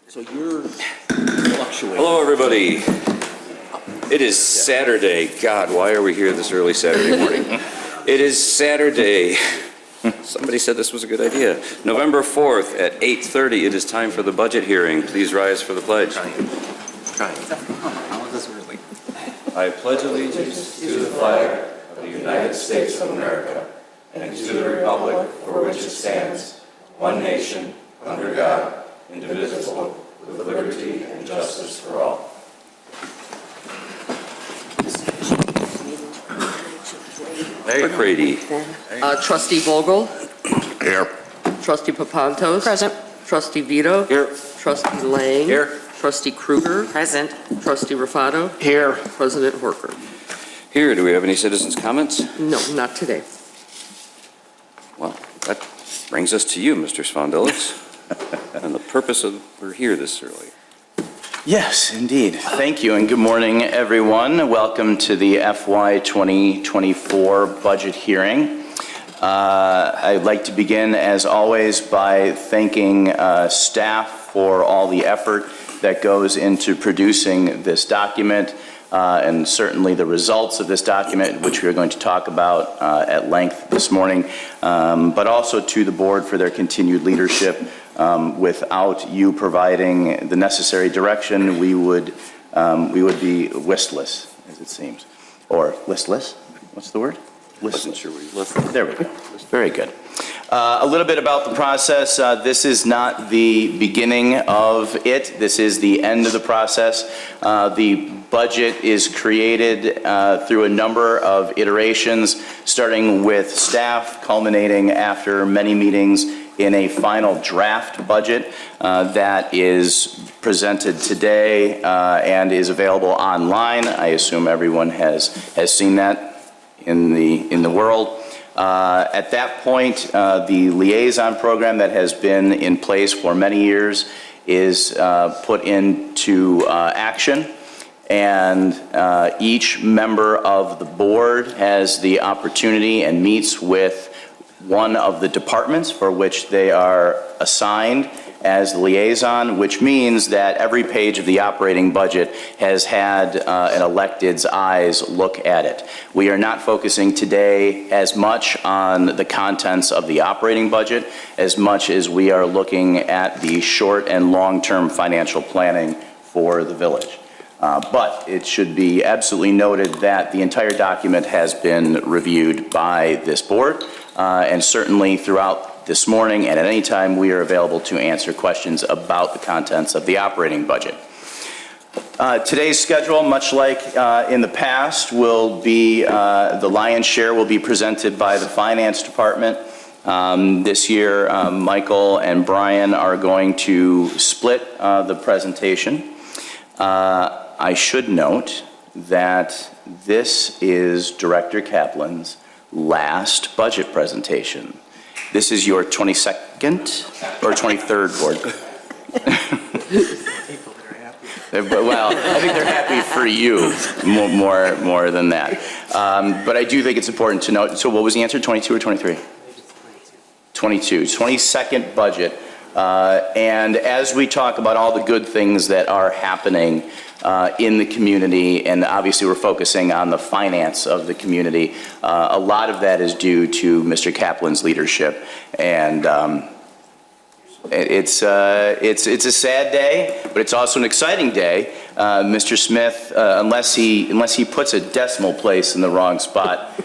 So you're fluctuating. Hello, everybody. It is Saturday. God, why are we here this early Saturday morning? It is Saturday. Somebody said this was a good idea. November 4th at 8:30. It is time for the budget hearing. Please rise for the pledge. Try. How is this early? I pledge allegiance to the flag of the United States of America and to the republic for which it stands, one nation, under God, indivisible, with liberty and justice for all. Mayor Brady. Trustee Vogel? Here. Trustee Papantos? Present. Trustee Vito? Here. Trustee Lang? Here. Trustee Kruger? Present. Trustee Rufato? Here. President Horker? Here. Do we have any citizens' comments? No, not today. Well, that brings us to you, Mr. Spondelis, and the purpose of we're here this early. Yes, indeed. Thank you, and good morning, everyone. Welcome to the FY 2024 budget hearing. I'd like to begin, as always, by thanking staff for all the effort that goes into producing this document, and certainly the results of this document, which we are going to talk about at length this morning, but also to the board for their continued leadership. Without you providing the necessary direction, we would be listless, as it seems, or listless. What's the word? Wasn't sure we listened. There we go. Very good. A little bit about the process. This is not the beginning of it. This is the end of the process. The budget is created through a number of iterations, starting with staff, culminating after many meetings in a final draft budget that is presented today and is available online. I assume everyone has seen that in the world. At that point, the liaison program that has been in place for many years is put into action, and each member of the board has the opportunity and meets with one of the departments for which they are assigned as the liaison, which means that every page of the operating budget has had an elected's eyes look at it. We are not focusing today as much on the contents of the operating budget as much as we are looking at the short and long-term financial planning for the village. But it should be absolutely noted that the entire document has been reviewed by this board, and certainly throughout this morning and at any time we are available to answer questions about the contents of the operating budget. Today's schedule, much like in the past, will be the lion's share will be presented by the finance department. This year, Michael and Brian are going to split the presentation. I should note that this is Director Kaplan's last budget presentation. This is your 22nd or 23rd board. Well, I think they're happy for you more than that. But I do think it's important to note. So what was the answer, 22 or 23? 22. 22nd budget. And as we talk about all the good things that are happening in the community, and obviously we're focusing on the finance of the community, a lot of that is due to Mr. Kaplan's leadership. And it's a sad day, but it's also an exciting day. Mr. Smith, unless he puts a decimal place in the wrong spot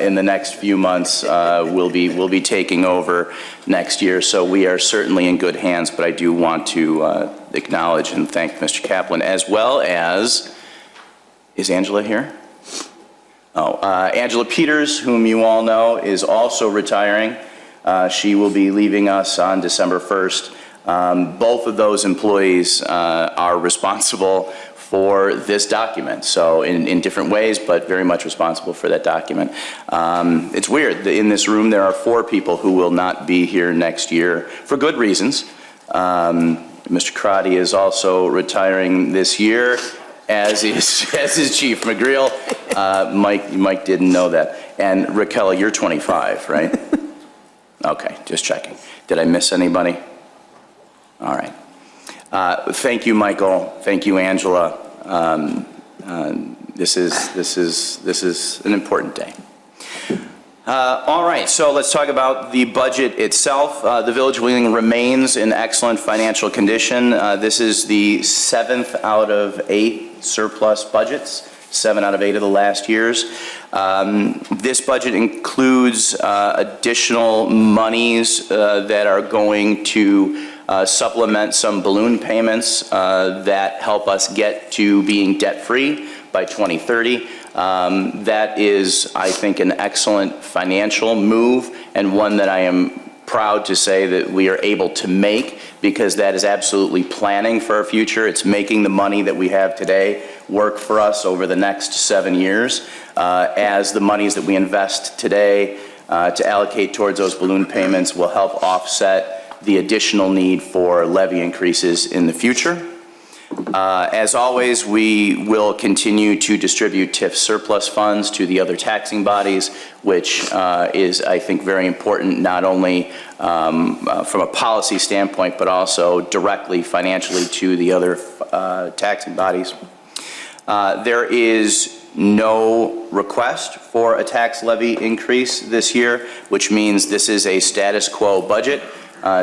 in the next few months, will be taking over next year. So we are certainly in good hands. But I do want to acknowledge and thank Mr. Kaplan, as well as, is Angela here? Oh, Angela Peters, whom you all know, is also retiring. She will be leaving us on December 1st. Both of those employees are responsible for this document, so in different ways, but very much responsible for that document. It's weird. In this room, there are 4 people who will not be here next year for good reasons. Mr. Crotty is also retiring this year, as is Chief McGreal. Mike didn't know that. And Raquel, you're 25, right? Okay, just checking. Did I miss anybody? All right. Thank you, Michael. Thank you, Angela. This is an important day. All right, so let's talk about the budget itself. The Village of Wheeling remains in excellent financial condition. This is the 7th out of 8 surplus budgets, 7 out of 8 of the last years. This budget includes additional monies that are going to supplement some balloon payments that help us get to being debt-free by 2030. That is, I think, an excellent financial move, and one that I am proud to say that we are able to make, because that is absolutely planning for our future. It's making the money that we have today work for us over the next 7 years, as the monies that we invest today to allocate towards those balloon payments will help offset the additional need for levy increases in the future. As always, we will continue to distribute TIF surplus funds to the other taxing bodies, which is, I think, very important, not only from a policy standpoint, but also directly financially to the other taxing bodies. There is no request for a tax levy increase this year, which means this is a status quo budget.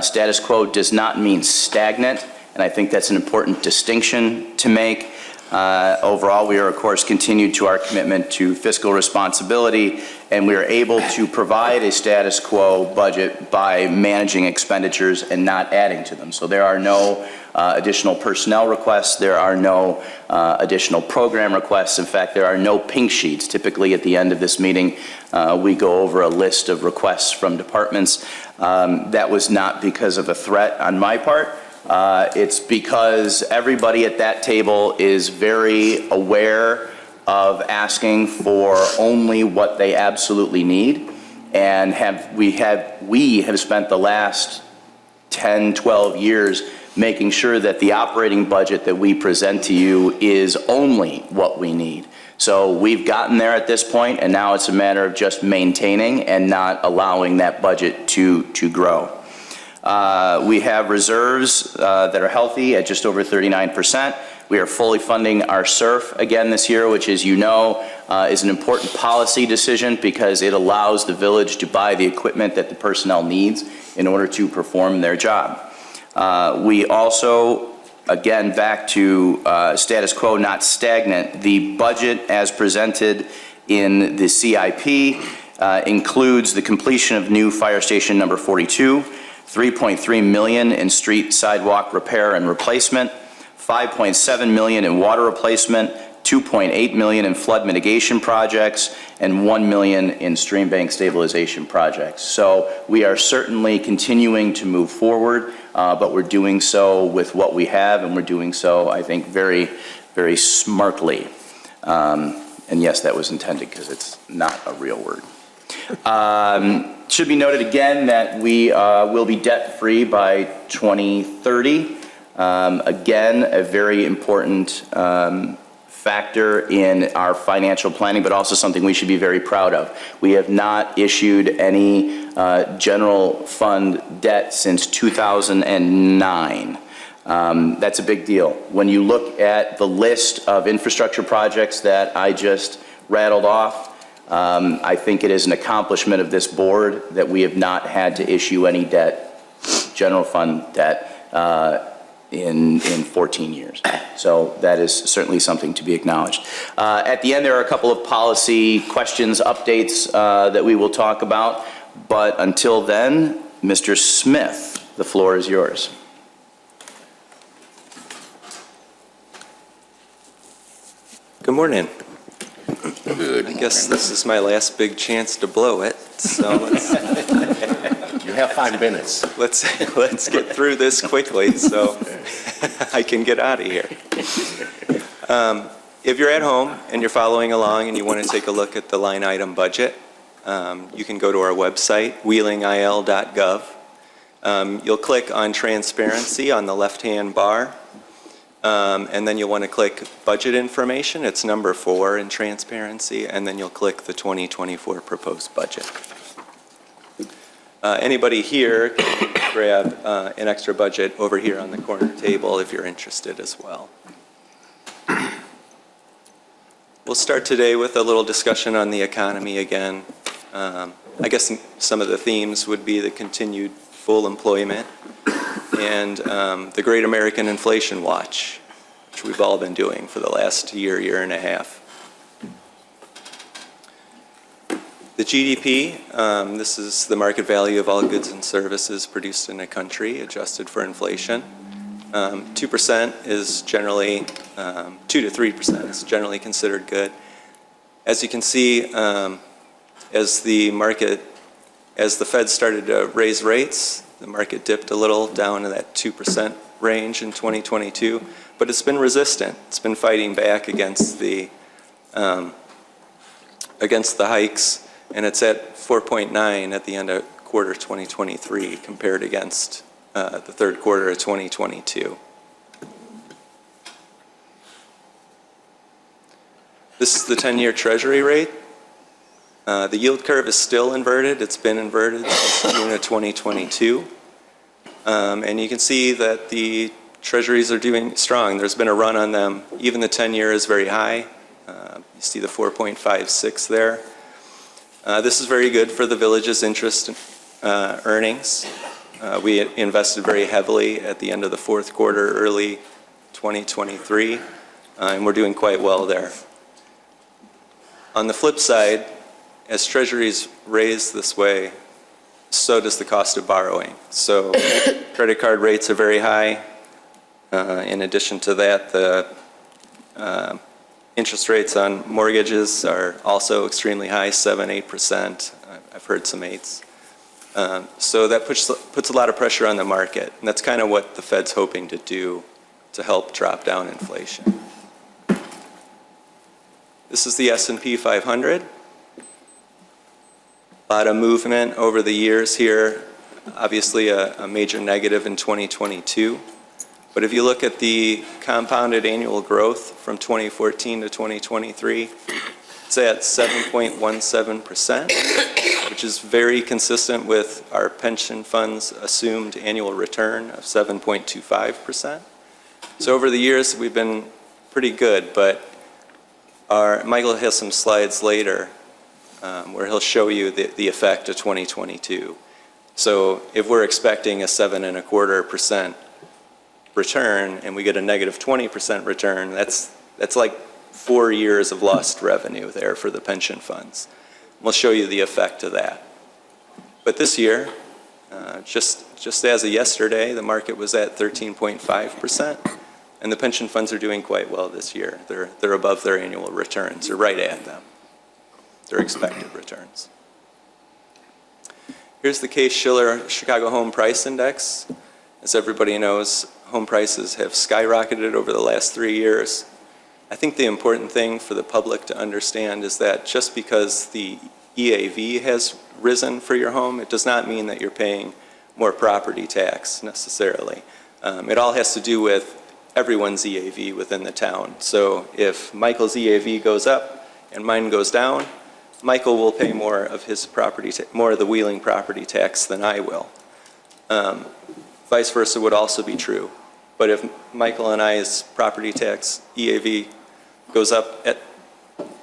Status quo does not mean stagnant, and I think that's an important distinction to make. Overall, we are, of course, continued to our commitment to fiscal responsibility, and we are able to provide a status quo budget by managing expenditures and not adding to them. So there are no additional personnel requests. There are no additional program requests. In fact, there are no pink sheets. Typically, at the end of this meeting, we go over a list of requests from departments. That was not because of a threat on my part. It's because everybody at that table is very aware of asking for only what they absolutely need, and we have spent the last 10, 12 years making sure that the operating budget that we present to you is only what we need. So we've gotten there at this point, and now it's a matter of just maintaining and not allowing that budget to grow. We have reserves that are healthy at just over 39%. We are fully funding our SURF again this year, which, as you know, is an important policy decision because it allows the village to buy the equipment that the personnel needs in order to perform their job. We also, again, back to status quo, not stagnant. The budget as presented in the CIP includes the completion of new fire station number 42, $3.3 million in street sidewalk repair and replacement, $5.7 million in water replacement, $2.8 million in flood mitigation projects, and $1 million in stream bank stabilization projects. So we are certainly continuing to move forward, but we're doing so with what we have, and we're doing so, I think, very, very smartly. And yes, that was intended because it's not a real word. Should be noted again that we will be debt-free by 2030. Again, a very important factor in our financial planning, but also something we should be very proud of. We have not issued any general fund debt since 2009. That's a big deal. When you look at the list of infrastructure projects that I just rattled off, I think it is an accomplishment of this board that we have not had to issue any debt, general fund debt, in 14 years. So that is certainly something to be acknowledged. At the end, there are a couple of policy questions, updates that we will talk about. But until then, Mr. Smith, the floor is yours. Good morning. I guess this is my last big chance to blow it, so You have 5 minutes. let's get through this quickly so I can get out of here. If you're at home and you're following along and you want to take a look at the line item budget, you can go to our website, wheelingil.gov. You'll click on Transparency on the left-hand bar. And then you'll want to click Budget Information. It's number 4 in Transparency. And then you'll click the 2024 proposed budget. Anybody here can grab an extra budget over here on the corner table if you're interested as well. We'll start today with a little discussion on the economy again. I guess some of the themes would be the continued full employment and the Great American Inflation Watch, which we've all been doing for the last year and a half. The GDP, this is the market value of all goods and services produced in a country, adjusted for inflation. 2% is generally, 2 to 3% is generally considered good. As you can see, as the Fed started to raise rates, the market dipped a little down to that 2% range in 2022, but it's been resistant. It's been fighting back against the hikes, and it's at 4.9 at the end of quarter 2023 compared against the third quarter of 2022. This is the 10-year Treasury rate. The yield curve is still inverted. It's been inverted since June of 2022. And you can see that the Treasuries are doing strong. There's been a run on them. Even the 10-year is very high. You see the 4.56 there. This is very good for the village's interest earnings. We invested very heavily at the end of the fourth quarter, early 2023, and we're doing quite well there. On the flip side, as Treasuries raise this way, so does the cost of borrowing. So credit card rates are very high. In addition to that, the interest rates on mortgages are also extremely high, 7-8%. I've heard some 8s. So that puts a lot of pressure on the market, and that's kind of what the Fed's hoping to do to help drop down inflation. This is the S&P 500. A lot of movement over the years here. Obviously a major negative in 2022. But if you look at the compounded annual growth from 2014 to 2023, it's at 7.17%, which is very consistent with our pension fund's assumed annual return of 7.25%. So over the years, we've been pretty good, but Michael has some slides later where he'll show you the effect of 2022. So if we're expecting a 7.25% return and we get a negative 20% return, that's like 4 years of lost revenue there for the pension funds. We'll show you the effect of that. But this year, just as of yesterday, the market was at 13.5%, and the pension funds are doing quite well this year. They're above their annual returns, or right at them, their expected returns. Here's the Case-Shiller Chicago Home Price Index. As everybody knows, home prices have skyrocketed over the last 3 years. I think the important thing for the public to understand is that just because the EAV has risen for your home, it does not mean that you're paying more property tax necessarily. It all has to do with everyone's EAV within the town. So if Michael's EAV goes up and mine goes down, Michael will pay more of his more of the Wheeling property tax than I will. Vice versa would also be true. But if Michael and I's property tax EAV goes up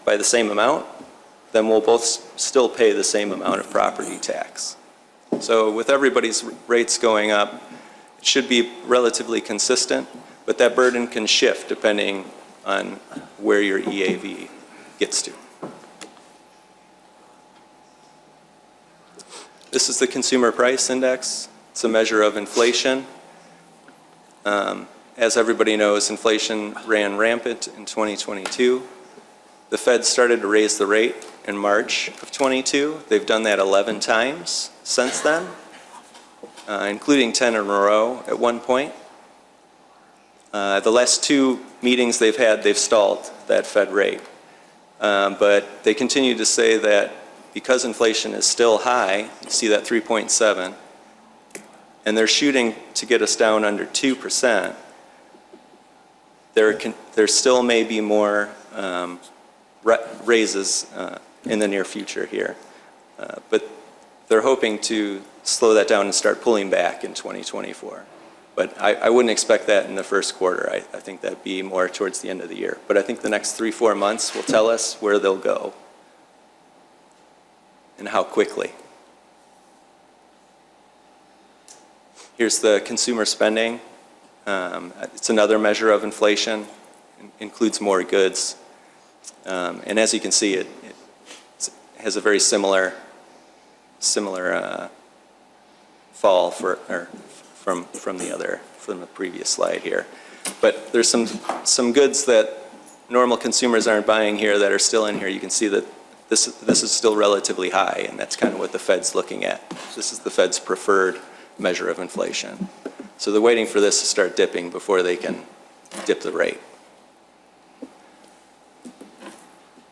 by the same amount, then we'll both still pay the same amount of property tax. So with everybody's rates going up, it should be relatively consistent, but that burden can shift depending on where your EAV gets to. This is the Consumer Price Index. It's a measure of inflation. As everybody knows, inflation ran rampant in 2022. The Fed started to raise the rate in March of 22. They've done that 11 times since then, including 10 in a row at one point. The last 2 meetings they've had, they've stalled that Fed rate. But they continue to say that because inflation is still high, you see that 3.7, and they're shooting to get us down under 2%, there still may be more raises in the near future here. But they're hoping to slow that down and start pulling back in 2024. But I wouldn't expect that in the first quarter. I think that'd be more towards the end of the year. But I think the next 3-4 months will tell us where they'll go and how quickly. Here's the consumer spending. It's another measure of inflation, includes more goods. And as you can see, it has a very similar fall from the previous slide here. But there's some goods that normal consumers aren't buying here that are still in here. You can see that this is still relatively high, and that's kind of what the Fed's looking at. This is the Fed's preferred measure of inflation. So they're waiting for this to start dipping before they can dip the rate.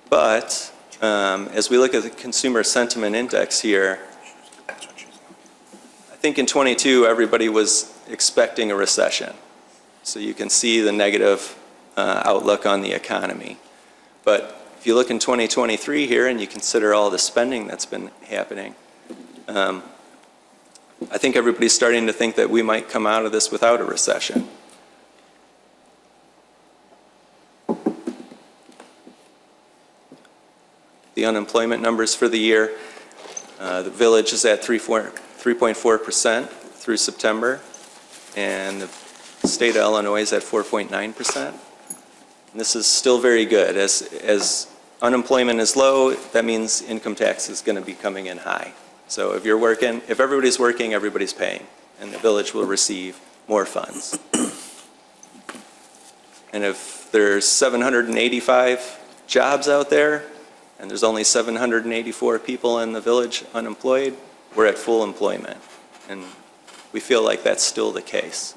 But as we look at the consumer sentiment index here, I think in 22 everybody was expecting a recession. So you can see the negative outlook on the economy. But if you look in 2023 here and you consider all the spending that's been happening, I think everybody's starting to think that we might come out of this without a recession. The unemployment numbers for the year, the village is at 3.4% through September, and the state of Illinois is at 4.9%. And this is still very good. As unemployment is low, that means income tax is going to be coming in high. So if everybody's working, everybody's paying, and the village will receive more funds. And if there's 785 jobs out there, and there's only 784 people in the village unemployed, we're at full employment. And we feel like that's still the case.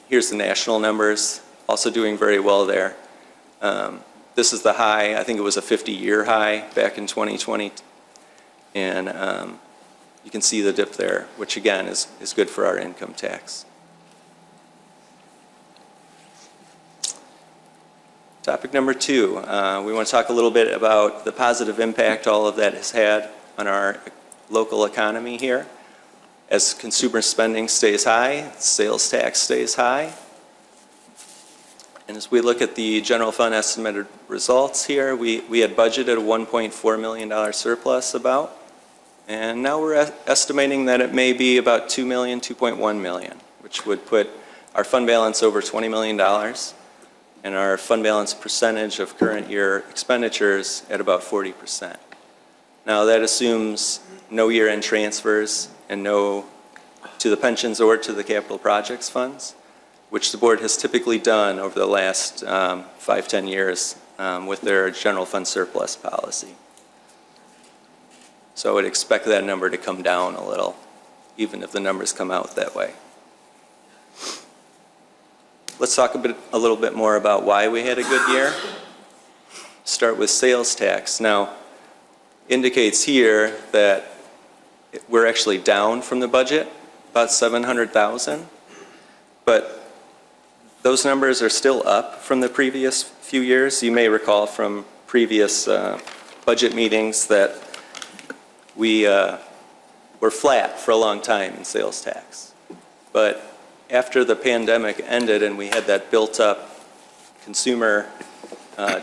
Here's the national numbers, also doing very well there. This is the high. I think it was a 50-year high back in 2020. And you can see the dip there, which again is good for our income tax. Topic number 2, we want to talk a little bit about the positive impact all of that has had on our local economy here. As consumer spending stays high, sales tax stays high. And as we look at the general fund estimated results here, we had budgeted a $1.4 million surplus about. And now we're estimating that it may be about $2 million, $2.1 million, which would put our fund balance over $20 million and our fund balance percentage of current year expenditures at about 40%. Now that assumes no year-end transfers and no to the pensions or to the capital projects funds, which the board has typically done over the last 5-10 years with their general fund surplus policy. So I would expect that number to come down a little, even if the numbers come out that way. Let's talk a little bit more about why we had a good year. Start with sales tax. Now, indicates here that we're actually down from the budget, about $700,000, but those numbers are still up from the previous few years. You may recall from previous budget meetings that we were flat for a long time in sales tax. But after the pandemic ended and we had that built up consumer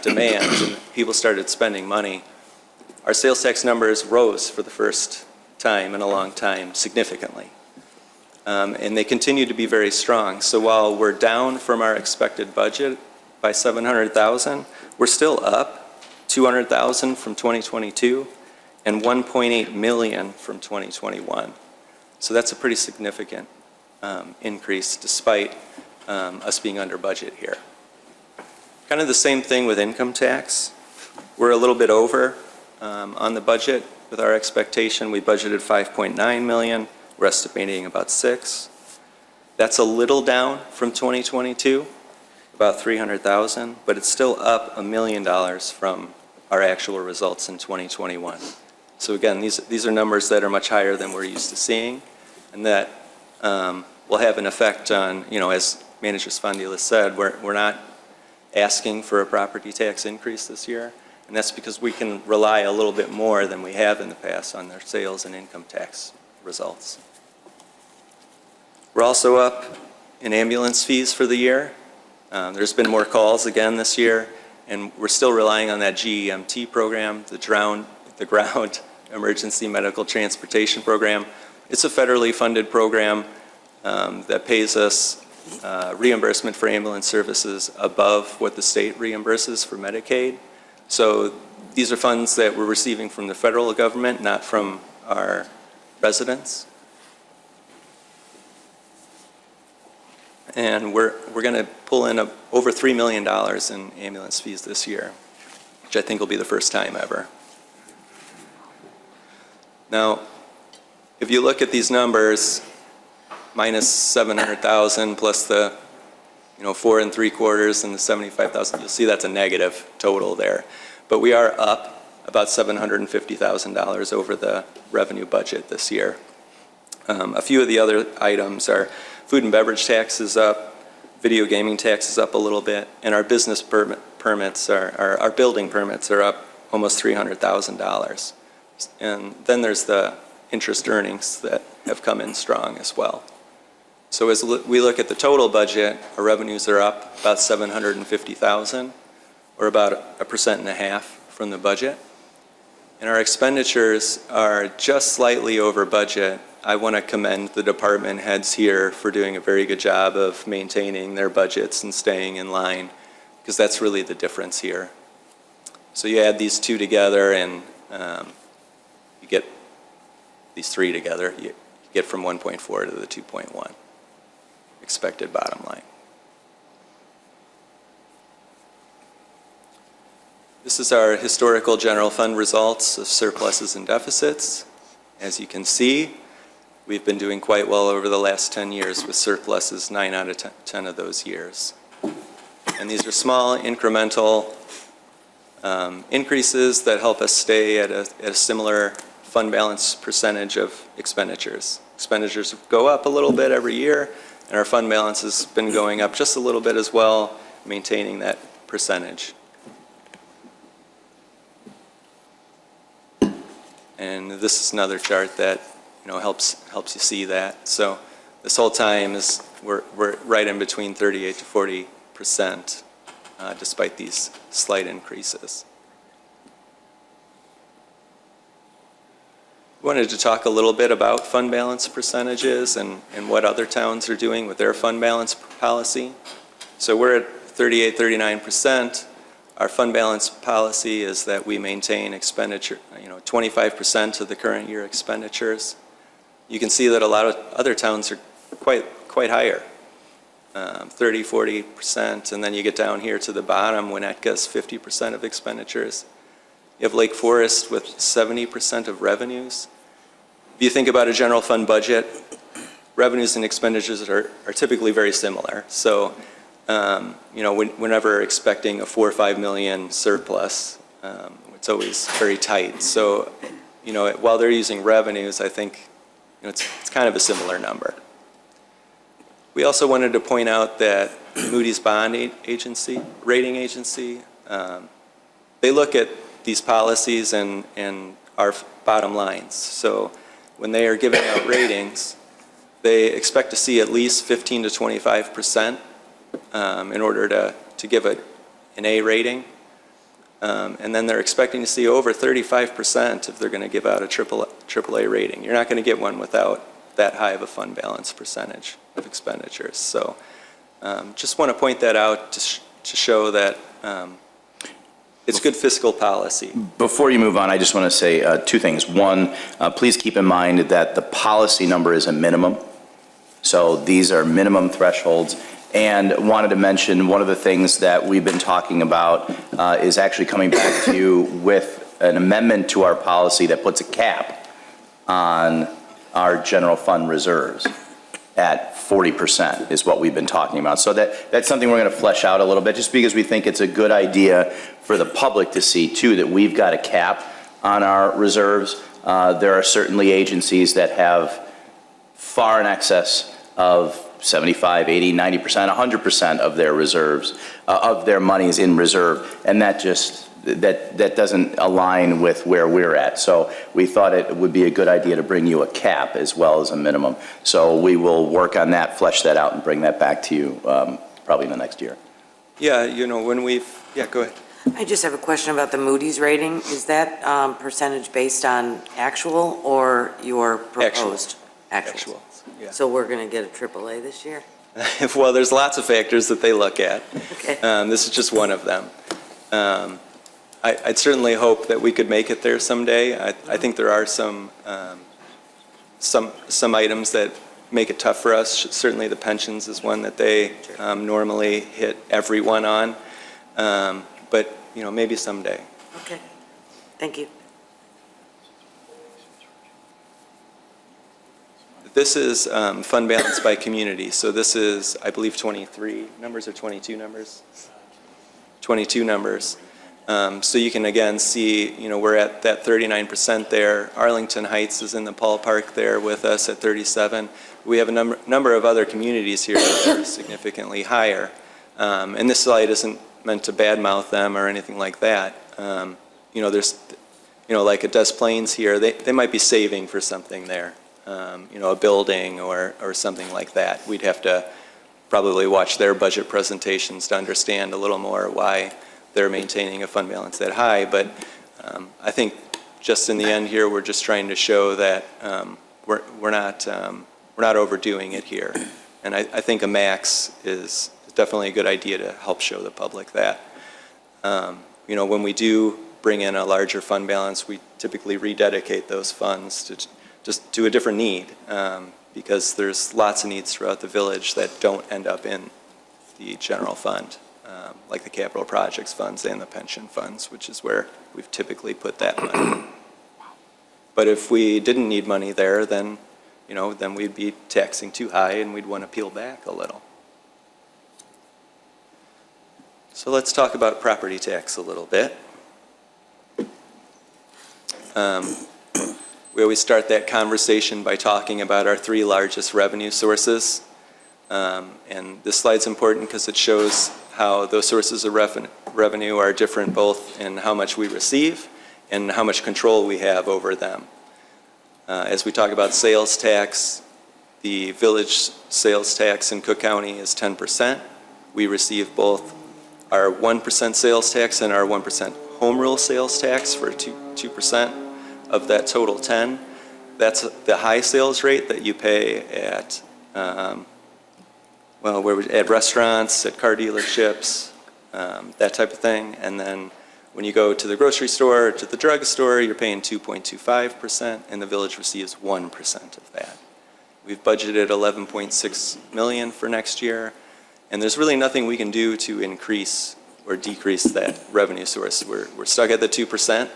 demand and people started spending money, our sales tax numbers rose for the first time in a long time significantly. And they continue to be very strong. So while we're down from our expected budget by $700,000, we're still up $200,000 from 2022 and $1.8 million from 2021. So that's a pretty significant increase despite us being under budget here. Kind of the same thing with income tax. We're a little bit over on the budget with our expectation. We budgeted $5.9 million. We're estimating about $6 million. That's a little down from 2022, about $300,000, but it's still up $1 million from our actual results in 2021. So again, these are numbers that are much higher than we're used to seeing, and that will have an effect on, as Manager Spondila said, we're not asking for a property tax increase this year, and that's because we can rely a little bit more than we have in the past on their sales and income tax results. We're also up in ambulance fees for the year. There's been more calls again this year, and we're still relying on that GEMT program, the Ground Emergency Medical Transportation Program. It's a federally funded program that pays us reimbursement for ambulance services above what the state reimburses for Medicaid. So these are funds that we're receiving from the federal government, not from our residents. And we're going to pull in over $3 million in ambulance fees this year, which I think will be the first time ever. Now, if you look at these numbers, minus 700,000 plus the 4 3/4 and the 75,000, you'll see that's a negative total there. But we are up about $750,000 over the revenue budget this year. A few of the other items are food and beverage tax is up, video gaming tax is up a little bit, and our business permits, our building permits are up almost $300,000. And then there's the interest earnings that have come in strong as well. So as we look at the total budget, our revenues are up about $750,000, or about 1.5% from the budget. And our expenditures are just slightly over budget. I want to commend the department heads here for doing a very good job of maintaining their budgets and staying in line, because that's really the difference here. So you add these two together and you get these three together, you get from 1.4 to the 2.1 expected bottom line. This is our historical general fund results of surpluses and deficits. As you can see, we've been doing quite well over the last 10 years with surpluses 9 out of 10 of those years. And these are small incremental increases that help us stay at a similar fund balance percentage of expenditures. Expenditures go up a little bit every year, and our fund balance has been going up just a little bit as well, maintaining that percentage. And this is another chart that helps you see that. So this whole time we're right in between 38 to 40%, despite these slight increases. I wanted to talk a little bit about fund balance percentages and what other towns are doing with their fund balance policy. So we're at 38, 39%. Our fund balance policy is that we maintain expenditure, 25% of the current year expenditures. You can see that a lot of other towns are quite higher, 30, 40%, and then you get down here to the bottom, Winnetka's 50% of expenditures. You have Lake Forest with 70% of revenues. If you think about a general fund budget, revenues and expenditures are typically very similar. So, whenever expecting a 4 or 5 million surplus, it's always very tight. So, while they're using revenues, I think it's kind of a similar number. We also wanted to point out that Moody's bond rating agency, they look at these policies and our bottom lines. So when they are giving out ratings, they expect to see at least 15 to 25% in order to give an A rating. And then they're expecting to see over 35% if they're going to give out a AAA rating. You're not going to get one without that high of a fund balance percentage of expenditures. So just want to point that out to show that it's good fiscal policy. Before you move on, I just want to say two things. One, please keep in mind that the policy number is a minimum. So these are minimum thresholds. And wanted to mention one of the things that we've been talking about is actually coming back to you with an amendment to our policy that puts a cap on our general fund reserves at 40% is what we've been talking about. So that's something we're going to flesh out a little bit, just because we think it's a good idea for the public to see too, that we've got a cap on our reserves. There are certainly agencies that have far in excess of 75, 80, 90%, 100% of their reserves, of their monies in reserve, and that just that doesn't align with where we're at. So we thought it would be a good idea to bring you a cap as well as a minimum. So we will work on that, flesh that out, and bring that back to you probably in the next year. Yeah, go ahead. I just have a question about the Moody's rating. Is that percentage based on actual or your proposed? Actual. Yeah. So we're going to get a AAA this year? Well, there's lots of factors that they look at. Okay. This is just one of them. I'd certainly hope that we could make it there someday. I think there are some items that make it tough for us. Certainly the pensions is one that they normally hit everyone on. But, maybe someday. Okay. Thank you. This is fund balance by community. So this is, I believe, 23 numbers or 22 numbers? 22 numbers. So you can again see, we're at that 39% there. Arlington Heights is in the ballpark there with us at 37. We have a number of other communities here that are significantly higher. And this slide isn't meant to badmouth them or anything like that. There's, like at Des Plaines here, they might be saving for something there. A building or something like that. We'd have to probably watch their budget presentations to understand a little more why they're maintaining a fund balance that high. But I think just in the end here, we're just trying to show that we're not overdoing it here. And I think a max is definitely a good idea to help show the public that. When we do bring in a larger fund balance, we typically rededicate those funds to a different need, because there's lots of needs throughout the village that don't end up in the general fund, like the capital projects funds and the pension funds, which is where we've typically put that money. But if we didn't need money there, then we'd be taxing too high and we'd want to peel back a little. So let's talk about property tax a little bit. We always start that conversation by talking about our three largest revenue sources. And this slide's important because it shows how those sources of revenue are different both in how much we receive and how much control we have over them. As we talk about sales tax, the village sales tax in Cook County is 10%. We receive both our 1% sales tax and our 1% home rule sales tax for 2% of that total 10. That's the high sales rate that you pay at, at restaurants, at car dealerships, that type of thing. And then when you go to the grocery store, or to the drugstore, you're paying 2.25%, and the village receives 1% of that. We've budgeted $11.6 million for next year, and there's really nothing we can do to increase or decrease that revenue source. We're stuck at the 2%.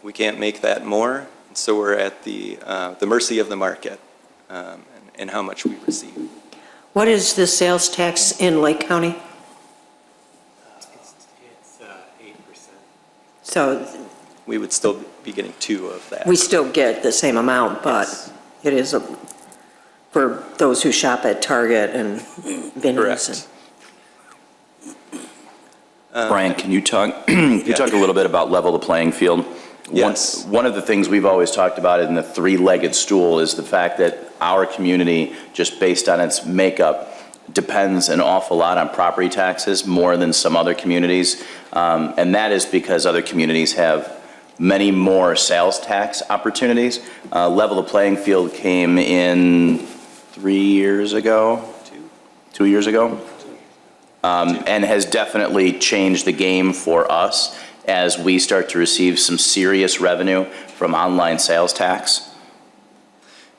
We can't make that more, and so we're at the mercy of the market and how much we receive. What is the sales tax in Lake County? It's 8%. So We would still be getting 2 of that. we still get the same amount, but Yes. it is for those who shop at Target and Binny's. Correct. Brian, can you talk a little bit about level the playing field? Yes. One of the things we've always talked about in the three-legged stool is the fact that our community, just based on its makeup, depends an awful lot on property taxes more than some other communities. And that is because other communities have many more sales tax opportunities. Level the playing field came in 3 years ago? 2 years ago? And has definitely changed the game for us as we start to receive some serious revenue from online sales tax.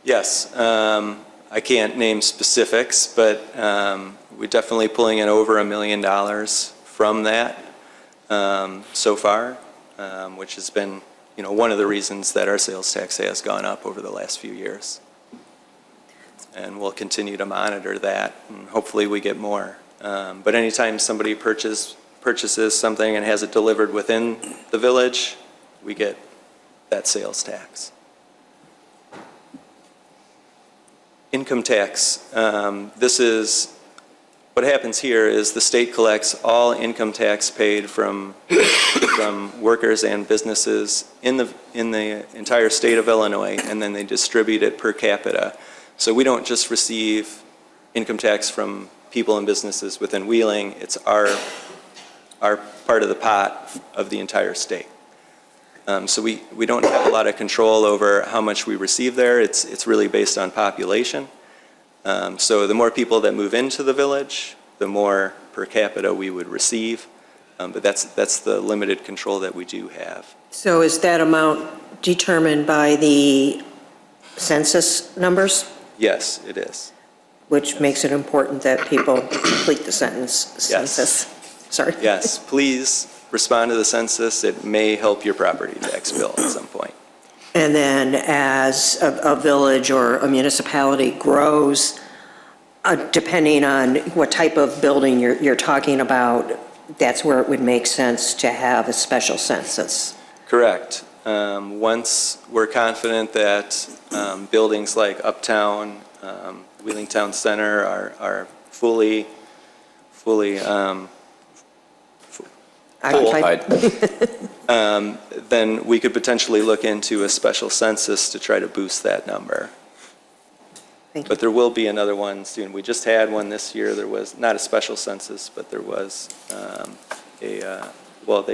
Yes. I can't name specifics, but we're definitely pulling in over $1 million from that so far, which has been one of the reasons that our sales tax has gone up over the last few years. And we'll continue to monitor that, and hopefully we get more. But anytime somebody purchases something and has it delivered within the village, we get that sales tax. Income tax. This is what happens here is the state collects all income tax paid from workers and businesses in the entire state of Illinois, and then they distribute it per capita. So we don't just receive income tax from people and businesses within Wheeling, it's our part of the pot of the entire state. So we don't have a lot of control over how much we receive there. It's really based on population. So the more people that move into the village, the more per capita we would receive. But that's the limited control that we do have. So is that amount determined by the census numbers? Yes, it is. Which makes it important that people complete the census. Sorry. Yes, please respond to the census. It may help your property tax bill at some point. And then as a village or a municipality grows, depending on what type of building you're talking about, that's where it would make sense to have a special census. Correct. Once we're confident that buildings like Uptown, Wheeling Town Center are fully Occupied. then we could potentially look into a special census to try to boost that number. Thank you. But there will be another one soon. We just had one this year. There was not a special census, but there was they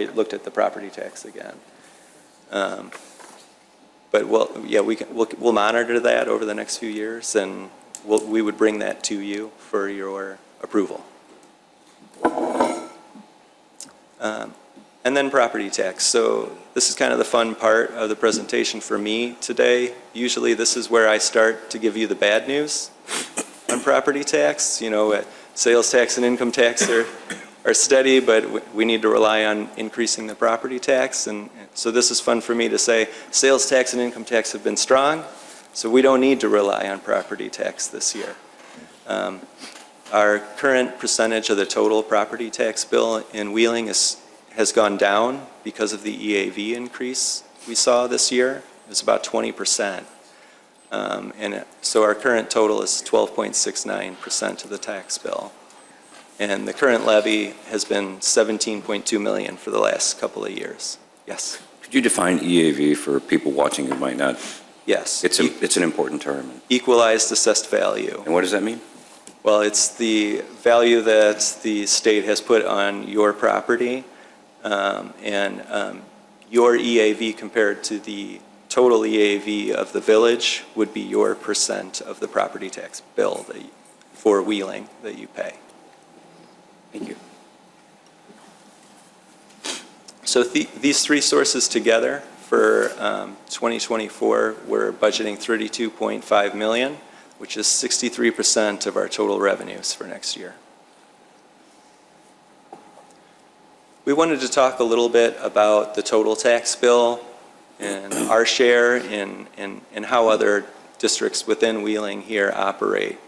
looked at the property tax again. But we'll monitor that over the next few years, and we would bring that to you for your approval. And then property tax. So this is kind of the fun part of the presentation for me today. Usually this is where I start to give you the bad news on property tax. You know, sales tax and income tax are steady, but we need to rely on increasing the property tax. And so this is fun for me to say sales tax and income tax have been strong, so we don't need to rely on property tax this year. Our current percentage of the total property tax bill in Wheeling has gone down because of the EAV increase we saw this year. It's about 20%. So our current total is 12.69% of the tax bill. And the current levy has been $17.2 million for the last couple of years. Yes? Could you define EAV for people watching who might not? Yes. It's an important term. Equalized assessed value. And what does that mean? Well, it's the value that the state has put on your property, and your EAV compared to the total EAV of the village would be your percent of the property tax bill for Wheeling that you pay. Thank you. So these three sources together for 2024, we're budgeting $32.5 million, which is 63% of our total revenues for next year. We wanted to talk a little bit about the total tax bill and our share and how other districts within Wheeling here operate.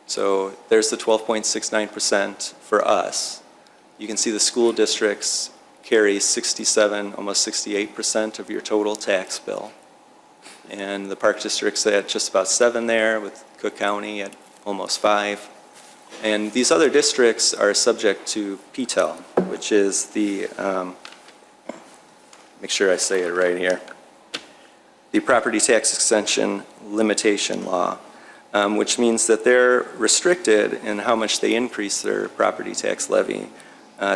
So there's the 12.69% for us. You can see the school districts carry 67, almost 68% of your total tax bill. And the park district's at just about 7 there, with Cook County at almost 5. And these other districts are subject to PTEL, which is the, make sure I say it right here, the Property Tax Extension Limitation Law, which means that they're restricted in how much they increase their property tax levy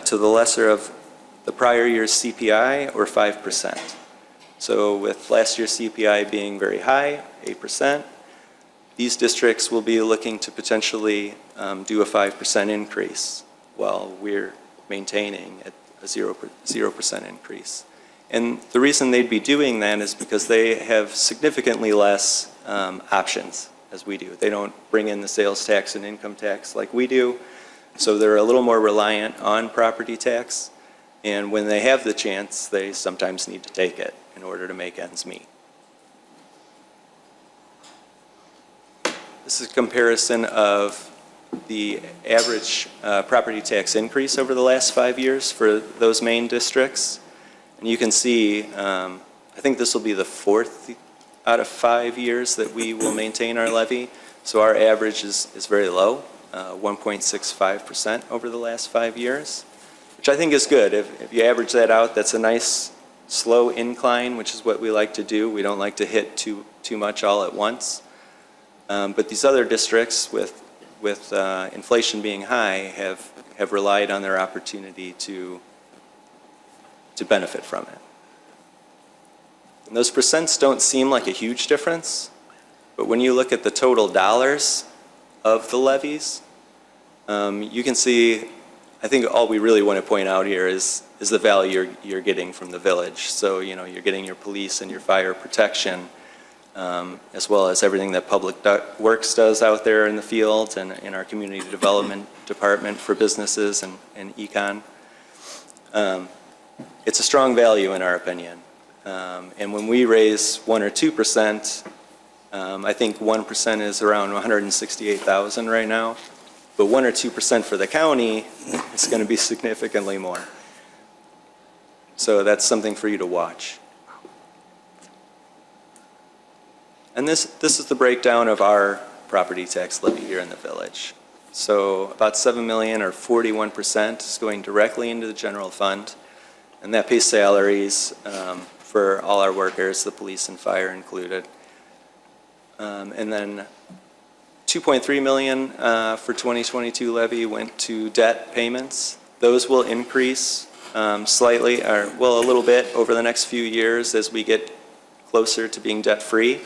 to the lesser of the prior year's CPI or 5%. So with last year's CPI being very high, 8%, these districts will be looking to potentially do a 5% increase while we're maintaining at a 0% increase. And the reason they'd be doing that is because they have significantly less options as we do. They don't bring in the sales tax and income tax like we do, so they're a little more reliant on property tax. And when they have the chance, they sometimes need to take it in order to make ends meet. This is a comparison of the average property tax increase over the last 5 years for those main districts. And you can see, I think this will be the 4th out of 5 years that we will maintain our levy. So our average is very low 1.65% over the last 5 years, which I think is good. If you average that out, that's a nice slow incline, which is what we like to do. We don't like to hit too much all at once. But these other districts with inflation being high have relied on their opportunity to benefit from it. And those percents don't seem like a huge difference, but when you look at the total dollars of the levies, you can see, I think all we really want to point out here is the value you're getting from the village. So, you're getting your police and your fire protection, as well as everything that Public Works does out there in the field and in our community development department for businesses and econ. It's a strong value in our opinion. And when we raise 1 or 2%, I think 1% is around 168,000 right now. But 1 or 2% for the county is going to be significantly more. So that's something for you to watch. And this is the breakdown of our property tax levy here in the village. So about 7 million, or 41%, is going directly into the general fund. And that pays salaries for all our workers, the police and fire included. And then 2.3 million for 2022 levy went to debt payments. Those will increase slightly, or well, a little bit over the next few years as we get closer to being debt-free.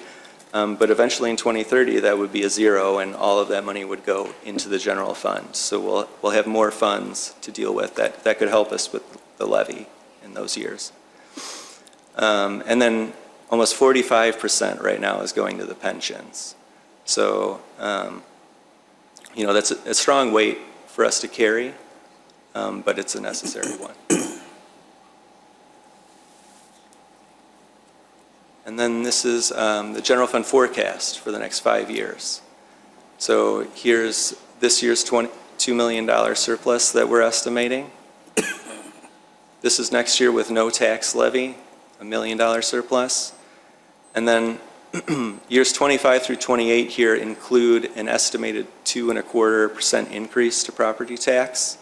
But eventually in 2030, that would be a zero, and all of that money would go into the general fund. So we'll have more funds to deal with that could help us with the levy in those years. And then almost 45% right now is going to the pensions. So, that's a strong weight for us to carry, but it's a necessary one. And then this is the general fund forecast for the next 5 years. So here's this year's $2 million surplus that we're estimating. This is next year with no tax levy, $1 million surplus. And then years 25 through 28 here include an estimated 2.25% increase to property tax.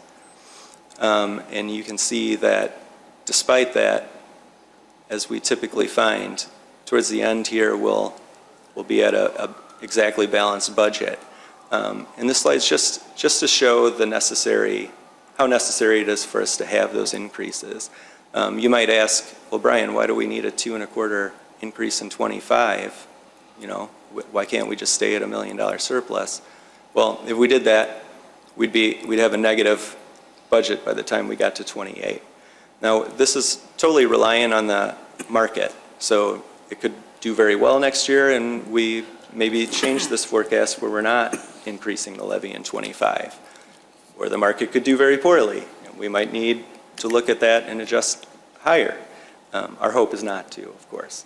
And you can see that despite that, as we typically find, towards the end here, we'll be at a exactly balanced budget. And this slide's just to show how necessary it is for us to have those increases. You might ask, well, Brian, why do we need a 2.25% increase in 25? Why can't we just stay at $1 million surplus? Well, if we did that, we'd have a negative budget by the time we got to 28. Now, this is totally reliant on the market. So it could do very well next year, and we maybe change this forecast where we're not increasing the levy in 25. Or the market could do very poorly. We might need to look at that and adjust higher. Our hope is not to, of course.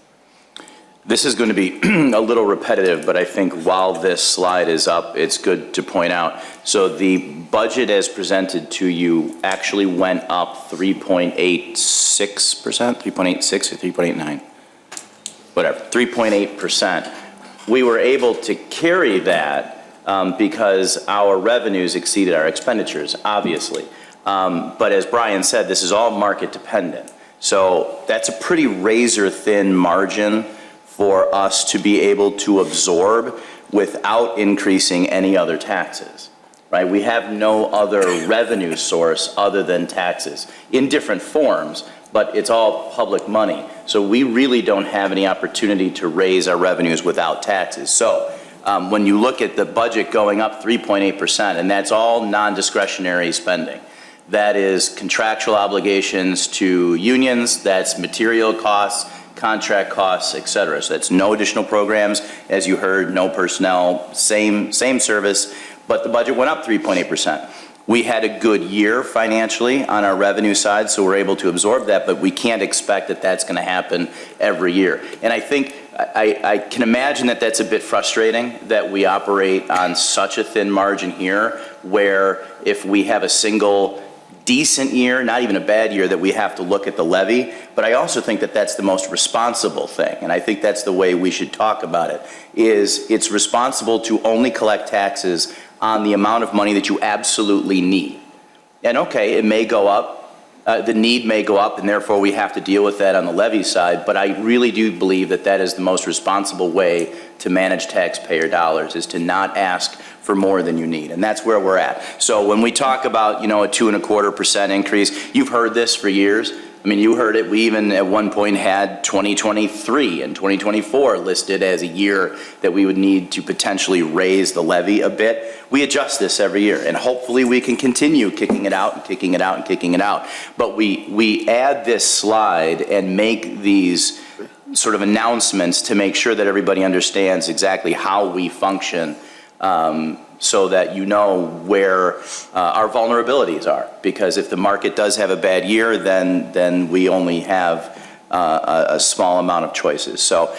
This is going to be a little repetitive, but I think while this slide is up, it's good to point out. So the budget as presented to you actually went up 3.86%, 3.86 or 3.89, whatever, 3.8%. We were able to carry that because our revenues exceeded our expenditures, obviously. But as Brian said, this is all market dependent. So that's a pretty razor thin margin for us to be able to absorb without increasing any other taxes, right? We have no other revenue source other than taxes in different forms, but it's all public money. So we really don't have any opportunity to raise our revenues without taxes. So when you look at the budget going up 3.8%, and that's all non-discretionary spending, that is contractual obligations to unions, that's material costs, contract costs, et cetera. So that's no additional programs, as you heard, no personnel, same service, but the budget went up 3.8%. We had a good year financially on our revenue side, so we're able to absorb that, but we can't expect that that's going to happen every year. And I think I can imagine that that's a bit frustrating that we operate on such a thin margin here, where if we have a single decent year, not even a bad year, that we have to look at the levy. But I also think that that's the most responsible thing, and I think that's the way we should talk about it, is it's responsible to only collect taxes on the amount of money that you absolutely need. And okay, it may go up, the need may go up, and therefore we have to deal with that on the levy side, but I really do believe that that is the most responsible way to manage taxpayer dollars, is to not ask for more than you need, and that's where we're at. So when we talk about, a 2.25% increase, you've heard this for years. I mean, you heard it. We even at one point had 2023 and 2024 listed as a year that we would need to potentially raise the levy a bit. We adjust this every year, and hopefully we can continue kicking it out and kicking it out and kicking it out. But we add this slide and make these sort of announcements to make sure that everybody understands exactly how we function, so that you know where our vulnerabilities are. Because if the market does have a bad year, then we only have a small amount of choices. So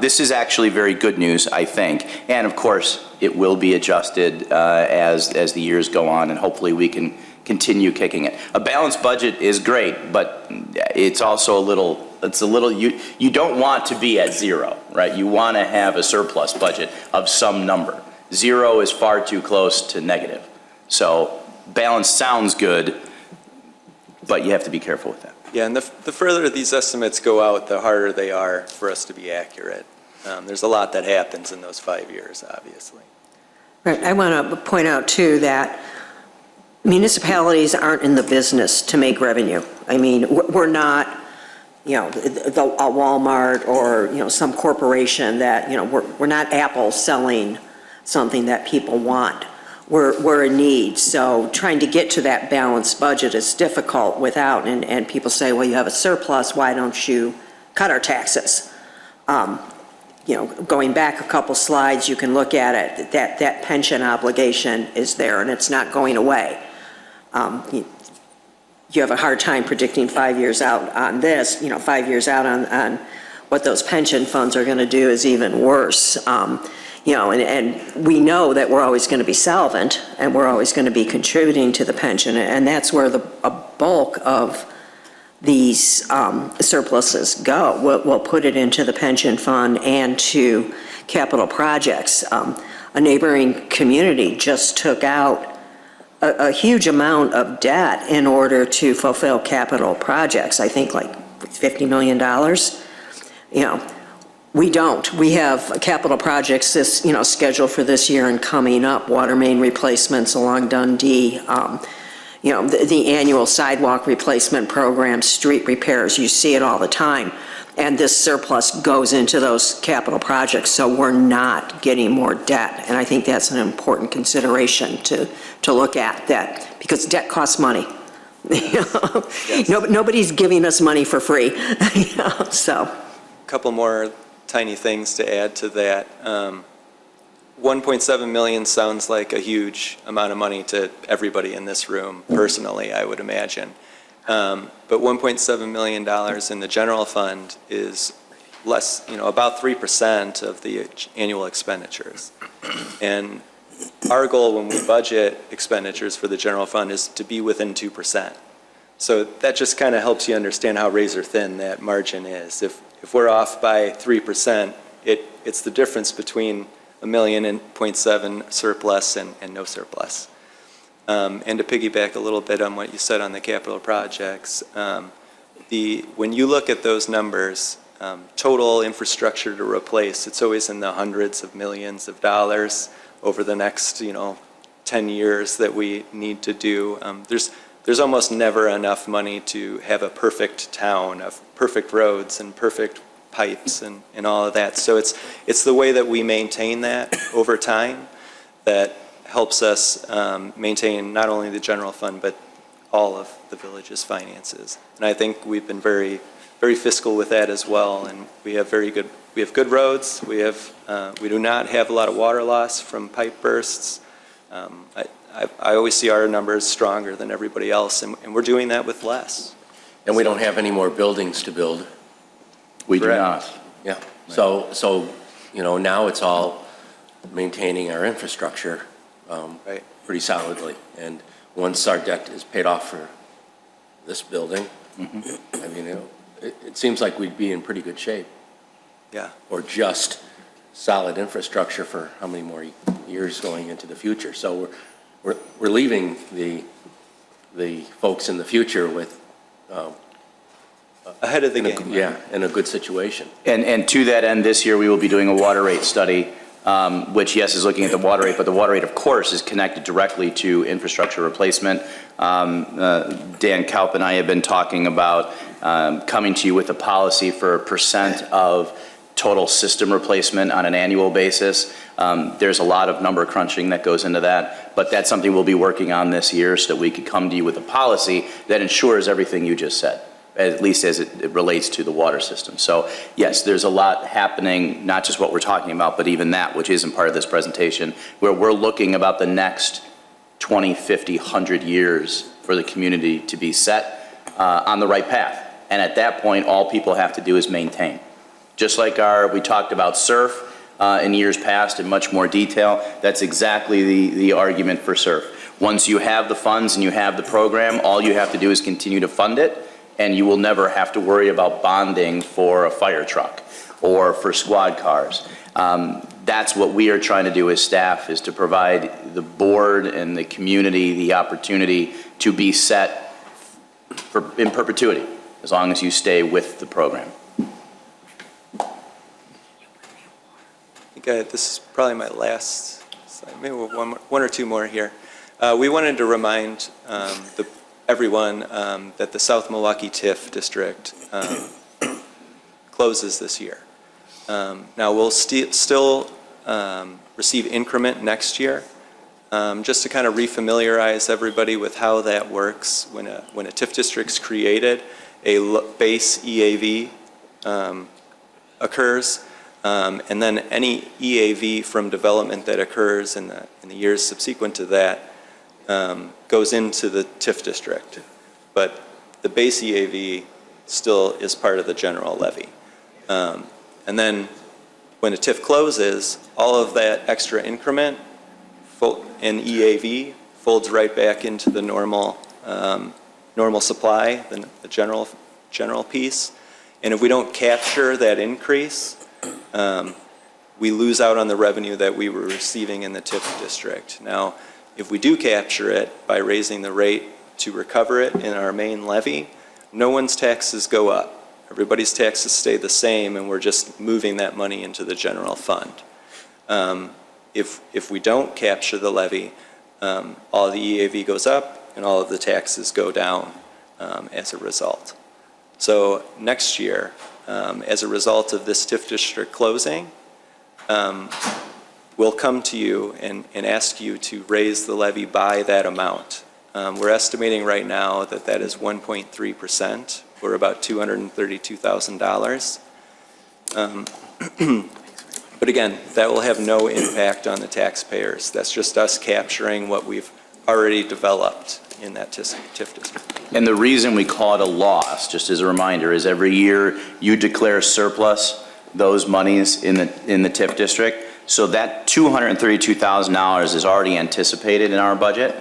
this is actually very good news, I think. And of course, it will be adjusted as the years go on, and hopefully we can continue kicking it. A balanced budget is great, but it's also you don't want to be at zero, right? You want to have a surplus budget of some number. Zero is far too close to negative. So balance sounds good, but you have to be careful with that. Yeah, and the further these estimates go out, the harder they are for us to be accurate. There's a lot that happens in those 5 years, obviously. Right. I want to point out, too, that municipalities aren't in the business to make revenue. I mean, we're not, a Walmart or, some corporation that, we're not Apple selling something that people want. We're in need. So trying to get to that balanced budget is difficult without, and people say, well, you have a surplus, why don't you cut our taxes? Going back a couple slides, you can look at it, that pension obligation is there and it's not going away. You have a hard time predicting 5 years out on this, 5 years out on what those pension funds are going to do is even worse. And we know that we're always going to be solvent and we're always going to be contributing to the pension, and that's where a bulk of these surpluses go. We'll put it into the pension fund and to capital projects. A neighboring community just took out a huge amount of debt in order to fulfill capital projects, I think like $50 million. We don't. We have capital projects scheduled for this year and coming up, water main replacements along Dundee, the annual sidewalk replacement program, street repairs, you see it all the time. And this surplus goes into those capital projects, so we're not getting more debt. And I think that's an important consideration to look at, that, because debt costs money. Yes. Nobody's giving us money for free. So. A couple more tiny things to add to that. 1.7 million sounds like a huge amount of money to everybody in this room, personally, I would imagine. But $1.7 million in the general fund is less, about 3% of the annual expenditures. And our goal when we budget expenditures for the general fund is to be within 2%. So that just kind of helps you understand how razor thin that margin is. If we're off by 3%, it's the difference between $1.7 million surplus and no surplus. And to piggyback a little bit on what you said on the capital projects, when you look at those numbers, total infrastructure to replace, it's always in the hundreds of millions of dollars over the next 10 years that we need to do. There's almost never enough money to have a perfect town of perfect roads and perfect pipes and all of that. So it's the way that we maintain that over time that helps us maintain not only the general fund, but all of the village's finances. And I think we've been very, very fiscal with that as well. And we have good roads. We do not have a lot of water loss from pipe bursts. I always see our numbers stronger than everybody else, and we're doing that with less. And we don't have any more buildings to build. We do Correct. not. Yeah. So now it's all maintaining our infrastructure Right. pretty solidly. And once our debt is paid off for this building, I mean, it seems like we'd be in pretty good shape. Yeah. Or just solid infrastructure for how many more years going into the future. So we're leaving the folks in the future with, Ahead of the in a- game. yeah, in a good situation. And to that end, this year, we will be doing a water rate study, which, yes, is looking at the water rate, but the water rate, of course, is connected directly to infrastructure replacement. Dan Kaup and I have been talking about coming to you with a policy for a percent of total system replacement on an annual basis. There's a lot of number crunching that goes into that, but that's something we'll be working on this year so that we could come to you with a policy that ensures everything you just said, at least as it relates to the water system. So yes, there's a lot happening, not just what we're talking about, but even that, which isn't part of this presentation, where we're looking about the next 20, 50, 100 years for the community to be set on the right path. And at that point, all people have to do is maintain. Just like we talked about SURF in years past in much more detail, that's exactly the argument for SURF. Once you have the funds and you have the program, all you have to do is continue to fund it, and you will never have to worry about bonding for a fire truck or for squad cars. That's what we are trying to do as staff, is to provide the board and the community the opportunity to be set in perpetuity, as long as you stay with the program. This is probably my last slide, maybe one or two more here. We wanted to remind everyone that the South Milwaukee TIF district closes this year. Now, we'll still receive increment next year, just to kind of refamiliarize everybody with how that works. When a TIF district's created, a base EAV occurs, and then any EAV from development that occurs in the years subsequent to that goes into the TIF district. But the base EAV still is part of the general levy. And then when a TIF closes, all of that extra increment in EAV folds right back into the normal supply, the general piece. And if we don't capture that increase, we lose out on the revenue that we were receiving in the TIF district. Now, if we do capture it by raising the rate to recover it in our main levy, no one's taxes go up. Everybody's taxes stay the same, and we're just moving that money into the general fund. If we don't capture the levy, all the EAV goes up and all of the taxes go down as a result. So next year, as a result of this TIF district closing, we'll come to you and ask you to raise the levy by that amount. We're estimating right now that that is 1.3%, or about $232,000. But again, that will have no impact on the taxpayers. That's just us capturing what we've already developed in that TIF district. And the reason we call it a loss, just as a reminder, is every year you declare surplus those monies in the TIF district. So that $232,000 is already anticipated in our budget.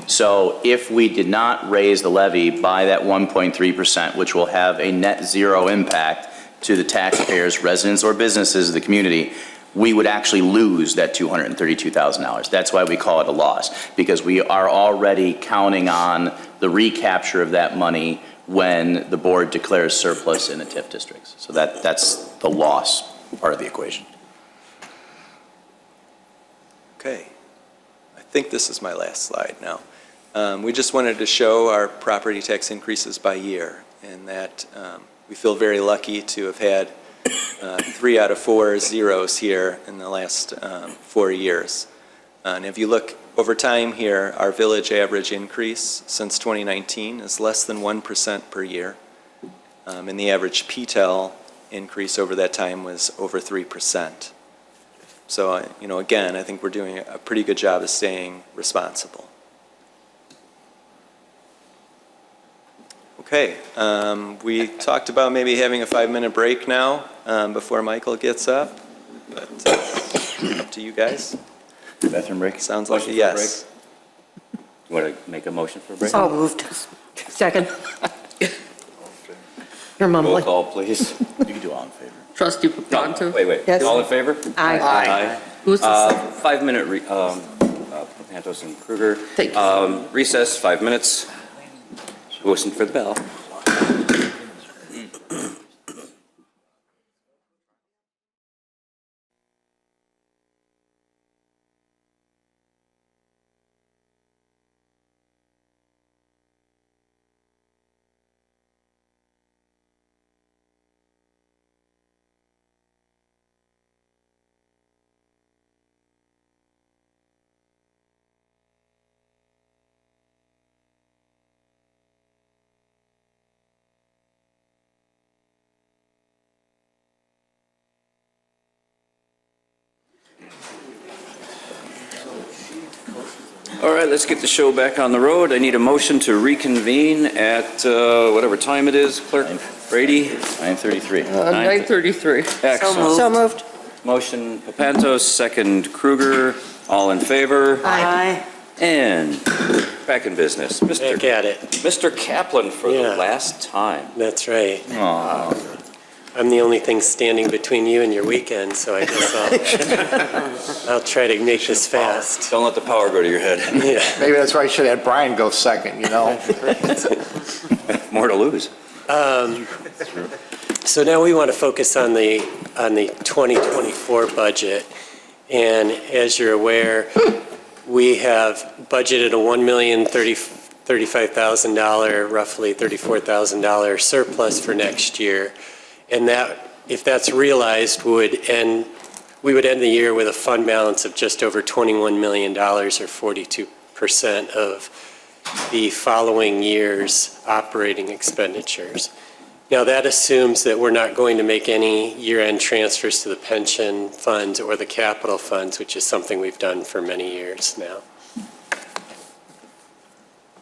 So if we did not raise the levy by that 1.3%, which will have a net zero impact to the taxpayers, residents, or businesses of the community, we would actually lose that $232,000. That's why we call it a loss, because we are already counting on the recapture of that money when the board declares surplus in the TIF districts. So that's the loss part of the equation. Okay. I think this is my last slide now. We just wanted to show our property tax increases by year, and that we feel very lucky to have had 3 out of 4 zeros here in the last 4 years. And if you look over time here, our village average increase since 2019 is less than 1% per year. And the average PTEL increase over that time was over 3%. So, again, I think we're doing a pretty good job of staying responsible. Okay, we talked about maybe having a 5-minute break now before Michael gets up, but up to you guys. Bathroom break? Sounds like a Motion for a yes. You want to make a motion for a break? So moved. Second. You're Roll mumbling. call, please. You can do all in favor. Trustee No, Papanto? wait. Yes. All in favor? Aye. Who's this? 5-minute, Pantos and Kruger. Thank you. Recess, 5 minutes. Listen for the bell. All right, let's get the show back on the road. I need a motion to reconvene at whatever time it is, Clerk Brady. 9:33. 9:33. Excellent. So moved. Motion Papantos, second Kruger. All in favor? Aye. And back in business. Back at it. Mr. Kaplan for the Yeah. last time. That's right. I'm the only thing standing between you and your weekend, so I guess I'll try to make this fast. Don't let the power go to your head. Yeah. Maybe that's why I should have Brian go second, you know? More to lose. So now we want to focus on the 2024 budget. And as you're aware, we have budgeted a $1,035,000, roughly $34,000 surplus for next year. And that, if that's realized, we would end the year with a fund balance of just over $21 million, or 42% of the following year's operating expenditures. Now, that assumes that we're not going to make any year-end transfers to the pension funds or the capital funds, which is something we've done for many years now.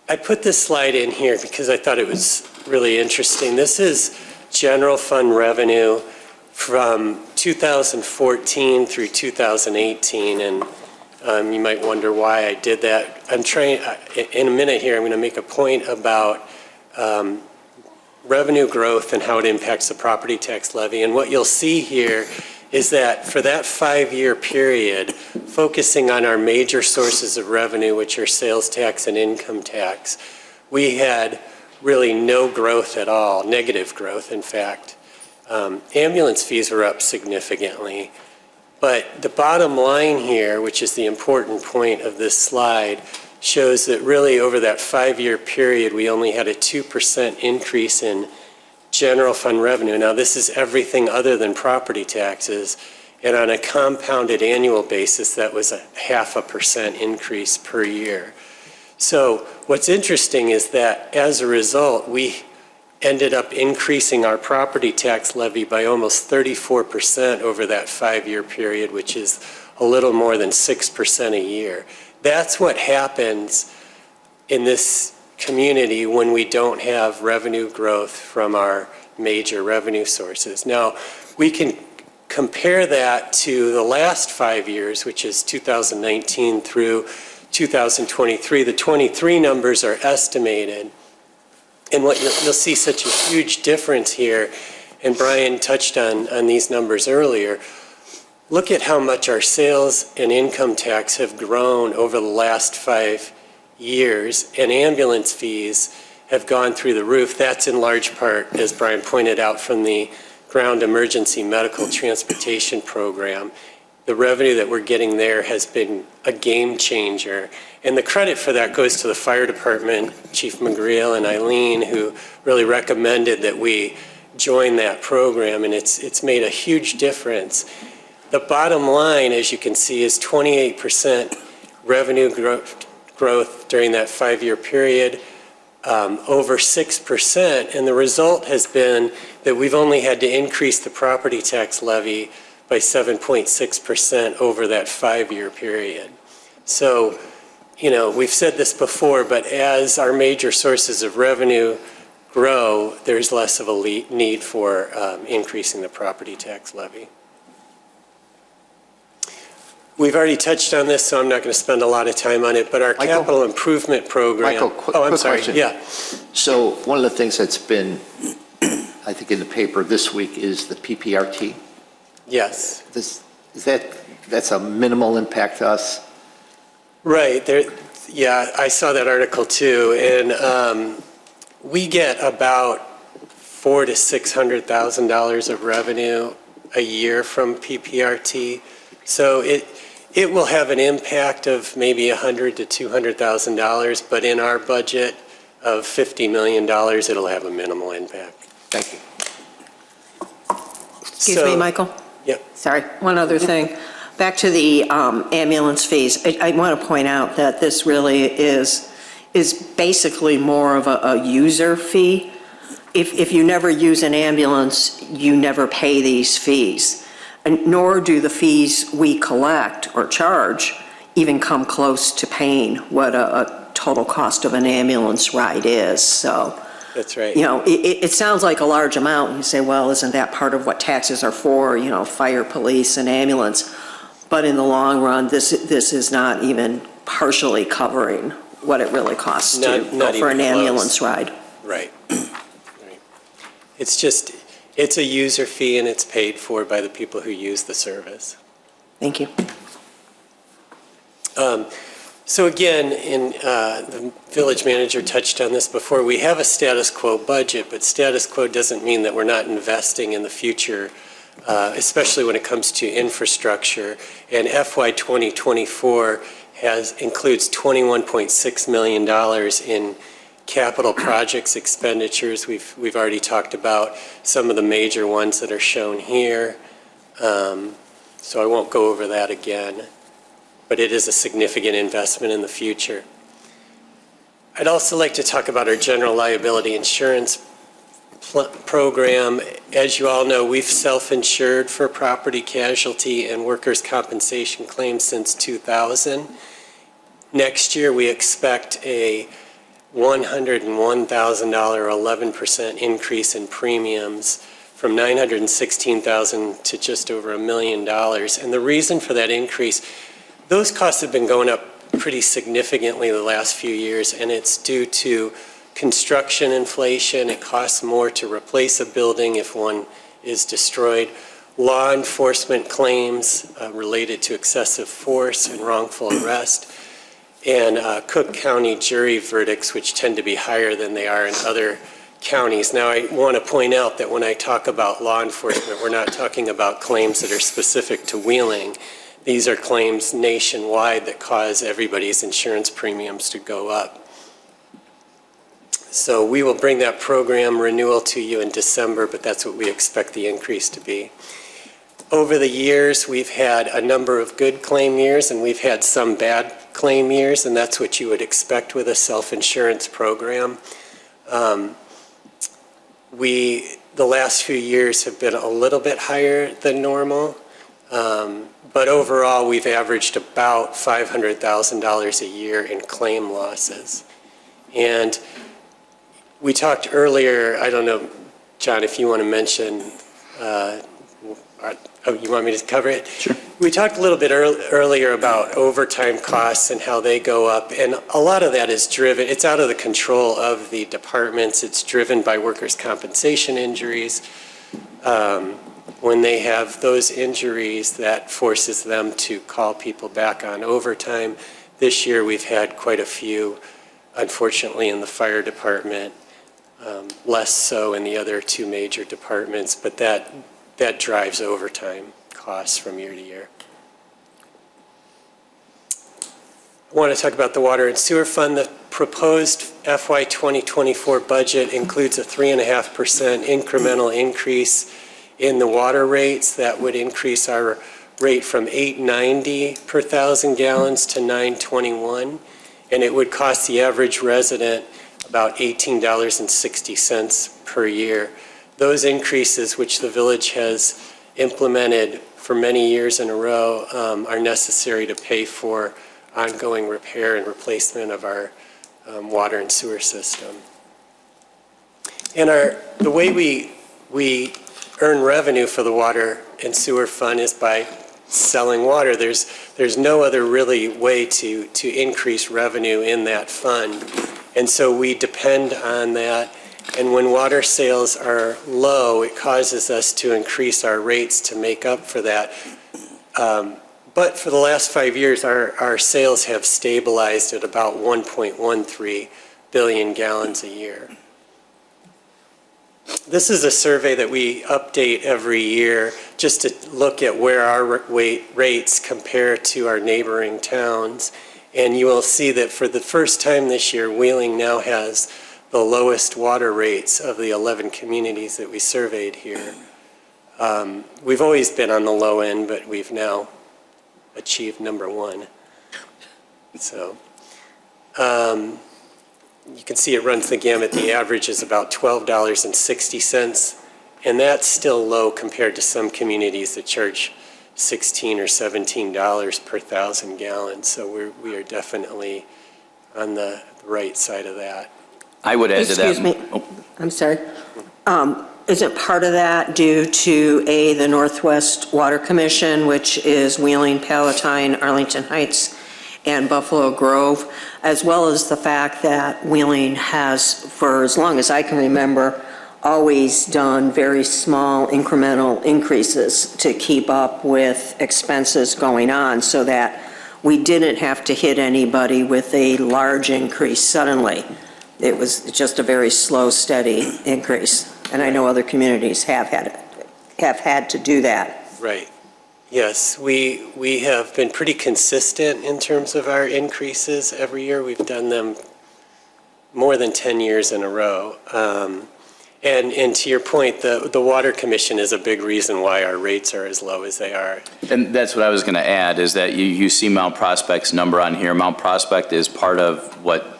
I put this slide in here because I thought it was really interesting. This is general fund revenue from 2014 through 2018, and you might wonder why I did that. In a minute here, I'm going to make a point about revenue growth and how it impacts the property tax levy. And what you'll see here is that for that 5-year period, focusing on our major sources of revenue, which are sales tax and income tax, we had really no growth at all, negative growth, in fact. Ambulance fees were up significantly. But the bottom line here, which is the important point of this slide, shows that really over that 5-year period, we only had a 2% increase in general fund revenue. Now, this is everything other than property taxes. And on a compounded annual basis, that was a 0.5% increase per year. So what's interesting is that as a result, we ended up increasing our property tax levy by almost 34% over that 5-year period, which is a little more than 6% a year. That's what happens in this community when we don't have revenue growth from our major revenue sources. Now, we can compare that to the last 5 years, which is 2019 through 2023. The 23 numbers are estimated. And what you'll see such a huge difference here, and Brian touched on these numbers earlier. Look at how much our sales and income tax have grown over the last 5 years, and ambulance fees have gone through the roof. That's in large part, as Brian pointed out, from the Ground Emergency Medical Transportation Program. The revenue that we're getting there has been a game changer. And the credit for that goes to the fire department, Chief McGreal and Eileen, who really recommended that we join that program, and it's made a huge difference. The bottom line, as you can see, is 28% revenue growth during that 5-year period, over 6%. And the result has been that we've only had to increase the property tax levy by 7.6% over that 5-year period. So, you know, we've said this before, but as our major sources of revenue grow, there's less of a need for increasing the property tax levy. We've already touched on this, so I'm not going to spend a lot of time on it, but our Michael? capital improvement program. Michael, quick I'm sorry. question. Yeah. So one of the things that's been, I think, in the paper this week is the PPRT. Yes. Is that that's a minimal impact to us. Right, there, yeah, I saw that article too, and we get about $400,000 to $600,000 of revenue a year from PPRT. So it will have an impact of maybe $100,000 to $200,000, but in our budget of $50 million, it'll have a minimal impact. Thank you. Excuse me, Michael? Yep. Sorry, one other thing. Back to the ambulance fees. I want to point out that this really is basically more of a user fee. If you never use an ambulance, you never pay these fees. And nor do the fees we collect or charge even come close to paying what a total cost of an ambulance ride is. So, That's right. you know, it sounds like a large amount. And you say, well, isn't that part of what taxes are for, you know, fire, police, and ambulance? But in the long run, this is not even partially covering what it really costs to Not go for even an close. ambulance ride. Right. Right. It's a user fee and it's paid for by the people who use the service. Thank you. So again, the village manager touched on this before, we have a status quo budget, but status quo doesn't mean that we're not investing in the future, especially when it comes to infrastructure. And FY 2024 includes $21.6 million in capital projects expenditures. We've already talked about some of the major ones that are shown here. So I won't go over that again, but it is a significant investment in the future. I'd also like to talk about our general liability insurance program. As you all know, we've self-insured for property casualty and workers' compensation claims since 2000. Next year, we expect a $101,000, 11% increase in premiums from $916,000 to just over $1 million. And the reason for that increase, those costs have been going up pretty significantly the last few years, and it's due to construction inflation. It costs more to replace a building if one is destroyed. Law enforcement claims related to excessive force and wrongful arrest, and Cook County jury verdicts, which tend to be higher than they are in other counties. Now, I want to point out that when I talk about law enforcement, we're not talking about claims that are specific to Wheeling. These are claims nationwide that cause everybody's insurance premiums to go up. So we will bring that program renewal to you in December, but that's what we expect the increase to be. Over the years, we've had a number of good claim years and we've had some bad claim years, and that's what you would expect with a self-insurance program. The last few years have been a little bit higher than normal, but overall, we've averaged about $500,000 a year in claim losses. And we talked earlier, I don't know, John, if you want to mention, you want me to cover it? Sure. We talked a little bit earlier about overtime costs and how they go up, and a lot of that is driven, it's out of the control of the departments. It's driven by workers' compensation injuries. When they have those injuries, that forces them to call people back on overtime. This year, we've had quite a few, unfortunately, in the fire department, less so in the other two major departments, but that drives overtime costs from year to year. I want to talk about the water and sewer fund. The proposed FY 2024 budget includes a 3.5% incremental increase in the water rates. That would increase our rate from $8.90 per 1,000 gallons to $9.21, and it would cost the average resident about $18.60 per year. Those increases, which the village has implemented for many years in a row, are necessary to pay for ongoing repair and replacement of our water and sewer system. And the way we earn revenue for the water and sewer fund is by selling water. There's no other really way to increase revenue in that fund. And so we depend on that. And when water sales are low, it causes us to increase our rates to make up for that. But for the last 5 years, our sales have stabilized at about 1.13 billion gallons a year. This is a survey that we update every year just to look at where our rates compare to our neighboring towns. And you will see that for the first time this year, Wheeling now has the lowest water rates of the 11 communities that we surveyed here. We've always been on the low end, but we've now achieved number one. So you can see it runs the gamut. The average is about $12.60, and that's still low compared to some communities that charge $16 or $17 per 1,000 gallons. So we are definitely on the right side of that. I would add to that. Excuse me, Oh, I'm sorry. Isn't part of that due to, the Northwest Water Commission, which is Wheeling, Palatine, Arlington Heights, and Buffalo Grove, as well as the fact that Wheeling has, for as long as I can remember, always done very small incremental increases to keep up with expenses going on so that we didn't have to hit anybody with a large increase suddenly. It was just a very slow, steady increase. And I know other communities have had to do that. Right. Yes, we have been pretty consistent in terms of our increases every year. We've done them more than 10 years in a row. And to your point, the Water Commission is a big reason why our rates are as low as they are. And that's what I was going to add, is that you see Mount Prospect's number on here. Mount Prospect is part of what,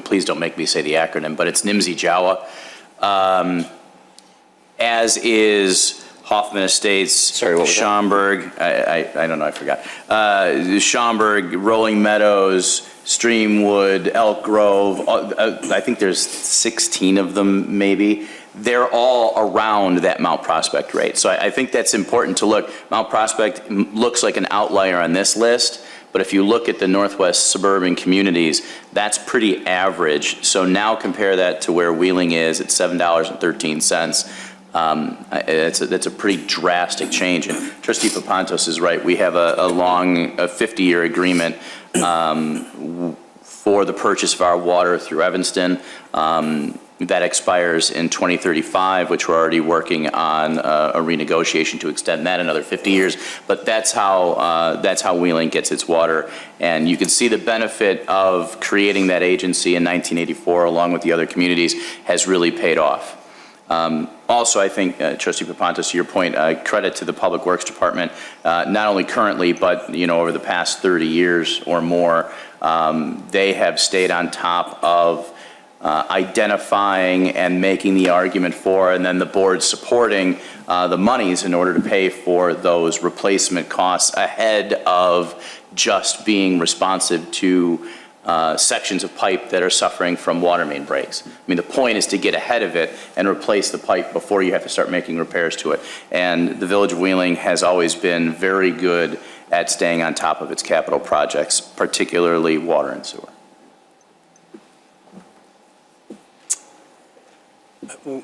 please don't make me say the acronym, but it's NIMSI Jawa, as is Hoffman Estates, Sorry, what was that? Schaumburg, I don't know, I forgot. Schaumburg, Rolling Meadows, Streamwood, Elk Grove, I think there's 16 of them maybe. They're all around that Mount Prospect rate. So I think that's important to look. Mount Prospect looks like an outlier on this list, but if you look at the Northwest suburban communities, that's pretty average. So now compare that to where Wheeling is at $7.13. That's a pretty drastic change. And Trustee Papantos is right. We have a 50-year agreement for the purchase of our water through Evanston. That expires in 2035, which we're already working on a renegotiation to extend that another 50 years. But that's how Wheeling gets its water. And you can see the benefit of creating that agency in 1984, along with the other communities, has really paid off. Also, I think, Trustee Papantos, to your point, credit to the Public Works Department, not only currently, but over the past 30 years or more, they have stayed on top of identifying and making the argument for, and then the board supporting the monies in order to pay for those replacement costs ahead of just being responsive to sections of pipe that are suffering from water main breaks. I mean, the point is to get ahead of it and replace the pipe before you have to start making repairs to it. And the Village of Wheeling has always been very good at staying on top of its capital projects, particularly water and sewer.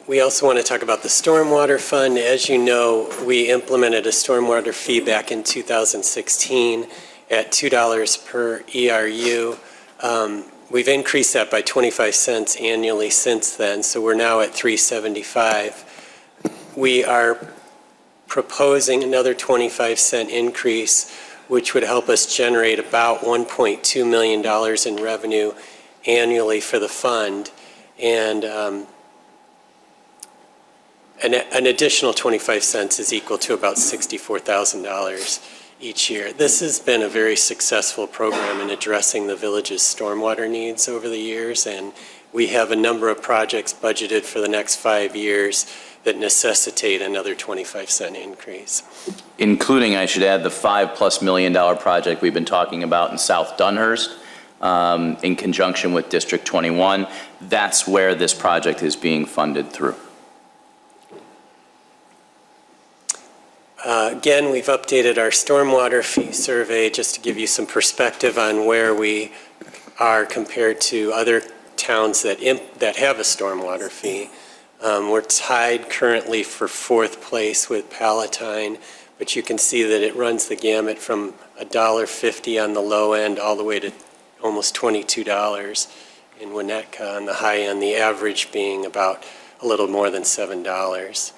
We also want to talk about the Stormwater Fund. As you know, we implemented a stormwater fee back in 2016 at $2 per ERU. We've increased that by 25 cents annually since then, so we're now at $3.75. We are proposing another 25-cent increase, which would help us generate about $1.2 million in revenue annually for the fund. And an additional 25 cents is equal to about $64,000 each year. This has been a very successful program in addressing the village's stormwater needs over the years, and we have a number of projects budgeted for the next 5 years that necessitate another 25-cent increase. Including, I should add, the $5+ million project we've been talking about in South Dunhurst in conjunction with District 21. That's where this project is being funded through. Again, we've updated our stormwater fee survey just to give you some perspective on where we are compared to other towns that have a stormwater fee. We're tied currently for 4th place with Palatine, but you can see that it runs the gamut from $1.50 on the low end all the way to almost $22 in Winnetka on the high end, the average being about a little more than $7.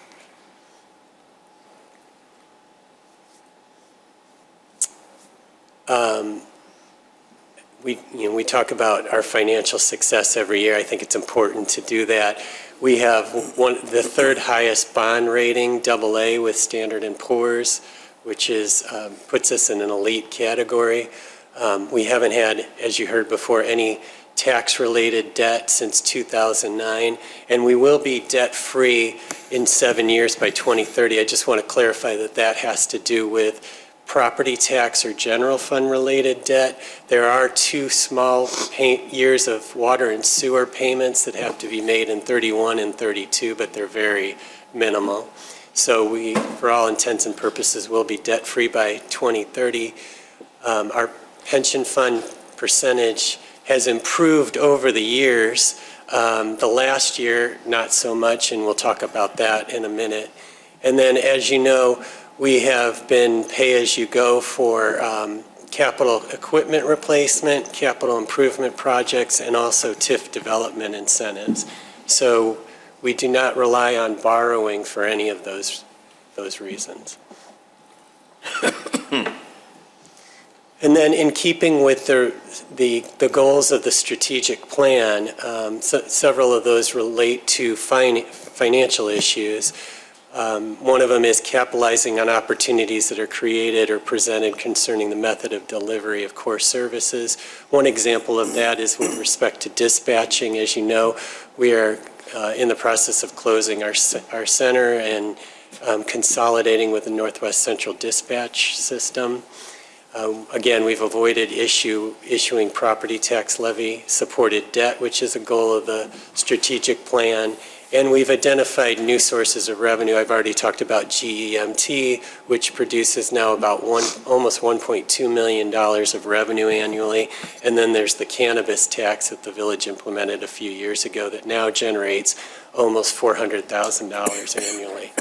We talk about our financial success every year. I think it's important to do that. We have the third highest bond rating, AA, with Standard & Poor's, which puts us in an elite category. We haven't had, as you heard before, any tax-related debt since 2009, and we will be debt-free in 7 years by 2030. I just want to clarify that that has to do with property tax or general fund-related debt. There are 2 small years of water and sewer payments that have to be made in 31 and 32, but they're very minimal. So we, for all intents and purposes, will be debt-free by 2030. Our pension fund percentage has improved over the years. The last year, not so much, and we'll talk about that in a minute. And then, as you know, we have been pay-as-you-go for capital equipment replacement, capital improvement projects, and also TIF development incentives. So we do not rely on borrowing for any of those reasons. And then in keeping with the goals of the strategic plan, several of those relate to financial issues. One of them is capitalizing on opportunities that are created or presented concerning the method of delivery of core services. One example of that is with respect to dispatching. As you know, we are in the process of closing our center and consolidating with the Northwest Central Dispatch System. Again, we've avoided issuing property tax levy supported debt, which is a goal of the strategic plan. And we've identified new sources of revenue. I've already talked about GEMT, which produces now about almost $1.2 million of revenue annually. And then there's the cannabis tax that the village implemented a few years ago that now generates almost $400,000 annually.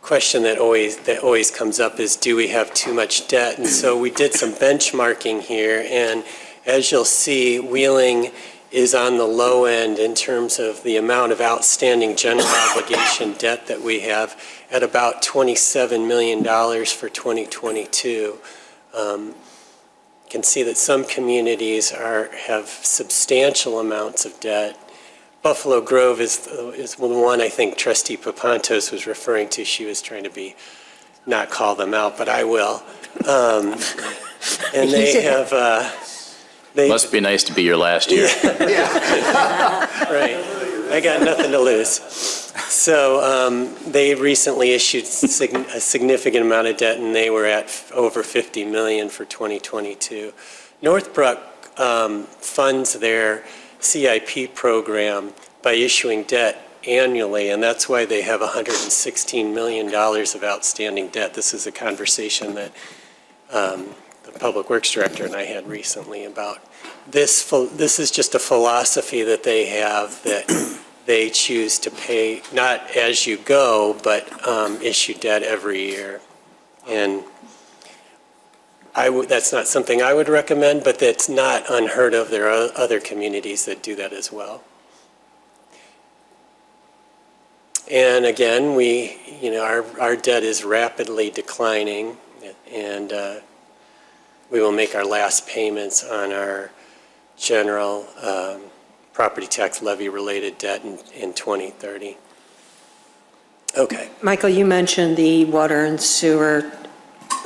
Question that always comes up is, do we have too much debt? And so we did some benchmarking here, and as you'll see, Wheeling is on the low end in terms of the amount of outstanding general obligation debt that we have at about $27 million for 2022. You can see that some communities have substantial amounts of debt. Buffalo Grove is the one I think Trustee Papantos was referring to. She was trying to not call them out, but I will. And they have... Must be nice to be your last year. Right. I got nothing to lose. So they recently issued a significant amount of debt, and they were at over $50 million for 2022. Northbrook funds their CIP program by issuing debt annually, and that's why they have $116 million of outstanding debt. This is a conversation that the Public Works Director and I had recently about this. This is just a philosophy that they have, that they choose to pay not as you go, but issue debt every year. And that's not something I would recommend, but that's not unheard of. There are other communities that do that as well. And again, our debt is rapidly declining, and we will make our last payments on our general property tax levy related debt in 2030. Okay. Michael, you mentioned the water and sewer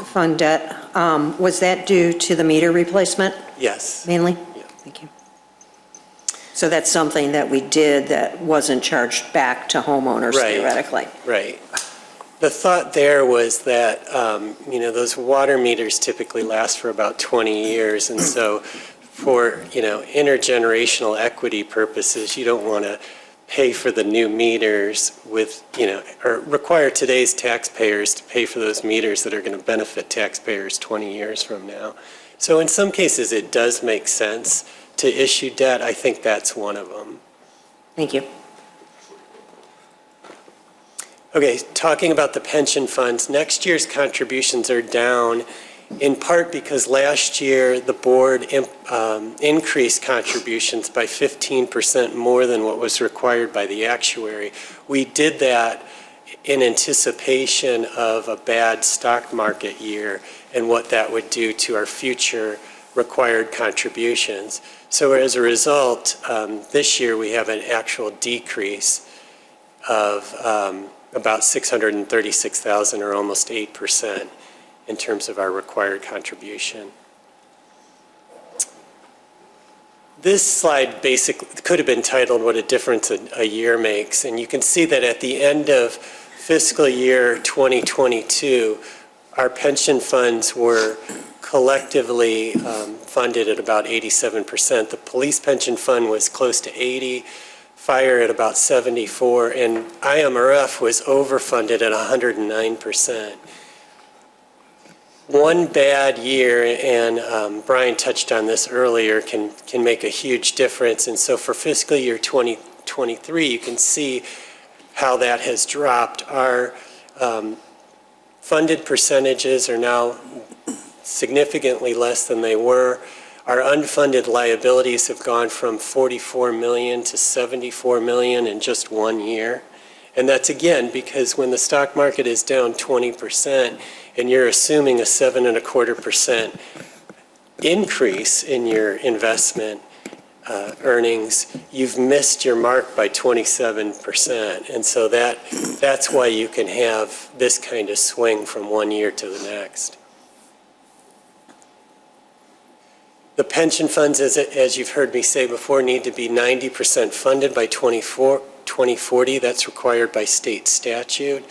fund debt. Was that due to the meter replacement Yes. mainly? Yeah. Thank you. So that's something that we did that wasn't charged back to homeowners Right. theoretically? Right. The thought there was that, those water meters typically last for about 20 years. And so for, intergenerational equity purposes, you don't want to pay for the new meters with, or require today's taxpayers to pay for those meters that are going to benefit taxpayers 20 years from now. So in some cases, it does make sense to issue debt. I think that's one of them. Thank you. Okay, talking about the pension funds, next year's contributions are down in part because last year the board increased contributions by 15% more than what was required by the actuary. We did that in anticipation of a bad stock market year and what that would do to our future required contributions. So as a result, this year we have an actual decrease of about 636,000 or almost 8% in terms of our required contribution. This slide basically could have been titled "What a Difference a Year Makes," and you can see that at the end of fiscal year 2022, our pension funds were collectively funded at about 87%. The police pension fund was close to 80%, fire at about 74%, and IMRF was overfunded at 109%. One bad year, and Brian touched on this earlier, can make a huge difference. And so for fiscal year 2023, you can see how that has dropped. Our funded percentages are now significantly less than they were. Our unfunded liabilities have gone from 44 million to 74 million in just 1 year. And that's again because when the stock market is down 20% and you're assuming a 7.25% increase in your investment earnings, you've missed your mark by 27%. And so that's why you can have this kind of swing from 1 year to the next. The pension funds, as you've heard me say before, need to be 90% funded by 2040. That's required by state statute.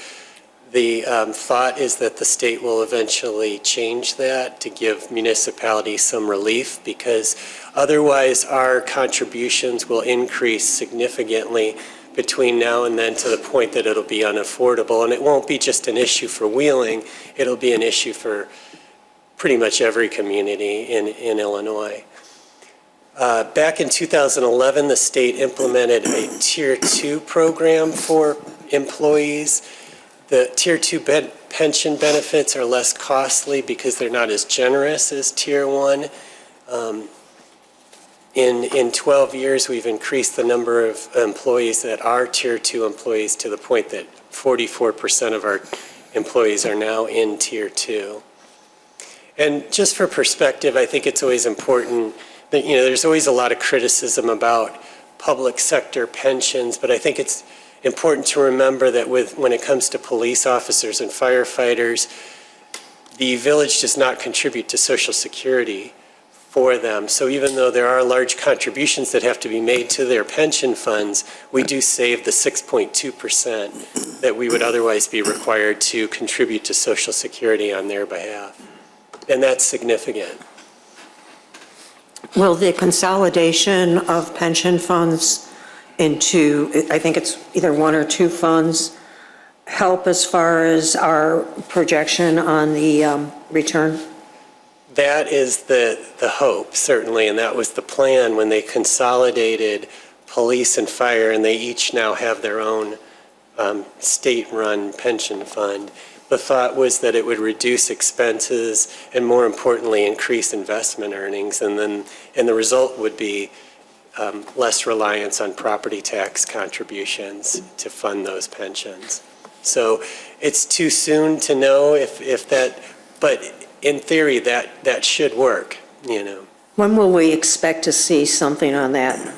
The thought is that the state will eventually change that to give municipalities some relief, because otherwise our contributions will increase significantly between now and then to the point that it'll be unaffordable. And it won't be just an issue for Wheeling, it'll be an issue for pretty much every community in Illinois. Back in 2011, the state implemented a Tier 2 program for employees. The Tier 2 pension benefits are less costly because they're not as generous as Tier 1. In 12 years, we've increased the number of employees that are Tier 2 employees to the point that 44% of our employees are now in Tier 2. And just for perspective, I think it's always important that, there's always a lot of criticism about public sector pensions, but I think it's important to remember that when it comes to police officers and firefighters, the village does not contribute to Social Security for them. So even though there are large contributions that have to be made to their pension funds, we do save the 6.2% that we would otherwise be required to contribute to Social Security on their behalf. And that's significant. Will the consolidation of pension funds into, I think it's either one or two funds, help as far as our projection on the return? That is the hope, certainly, and that was the plan when they consolidated police and fire, and they each now have their own state-run pension fund. The thought was that it would reduce expenses and, more importantly, increase investment earnings, and the result would be less reliance on property tax contributions to fund those pensions. So it's too soon to know if that, but in theory, that should work, When will we expect to see something on that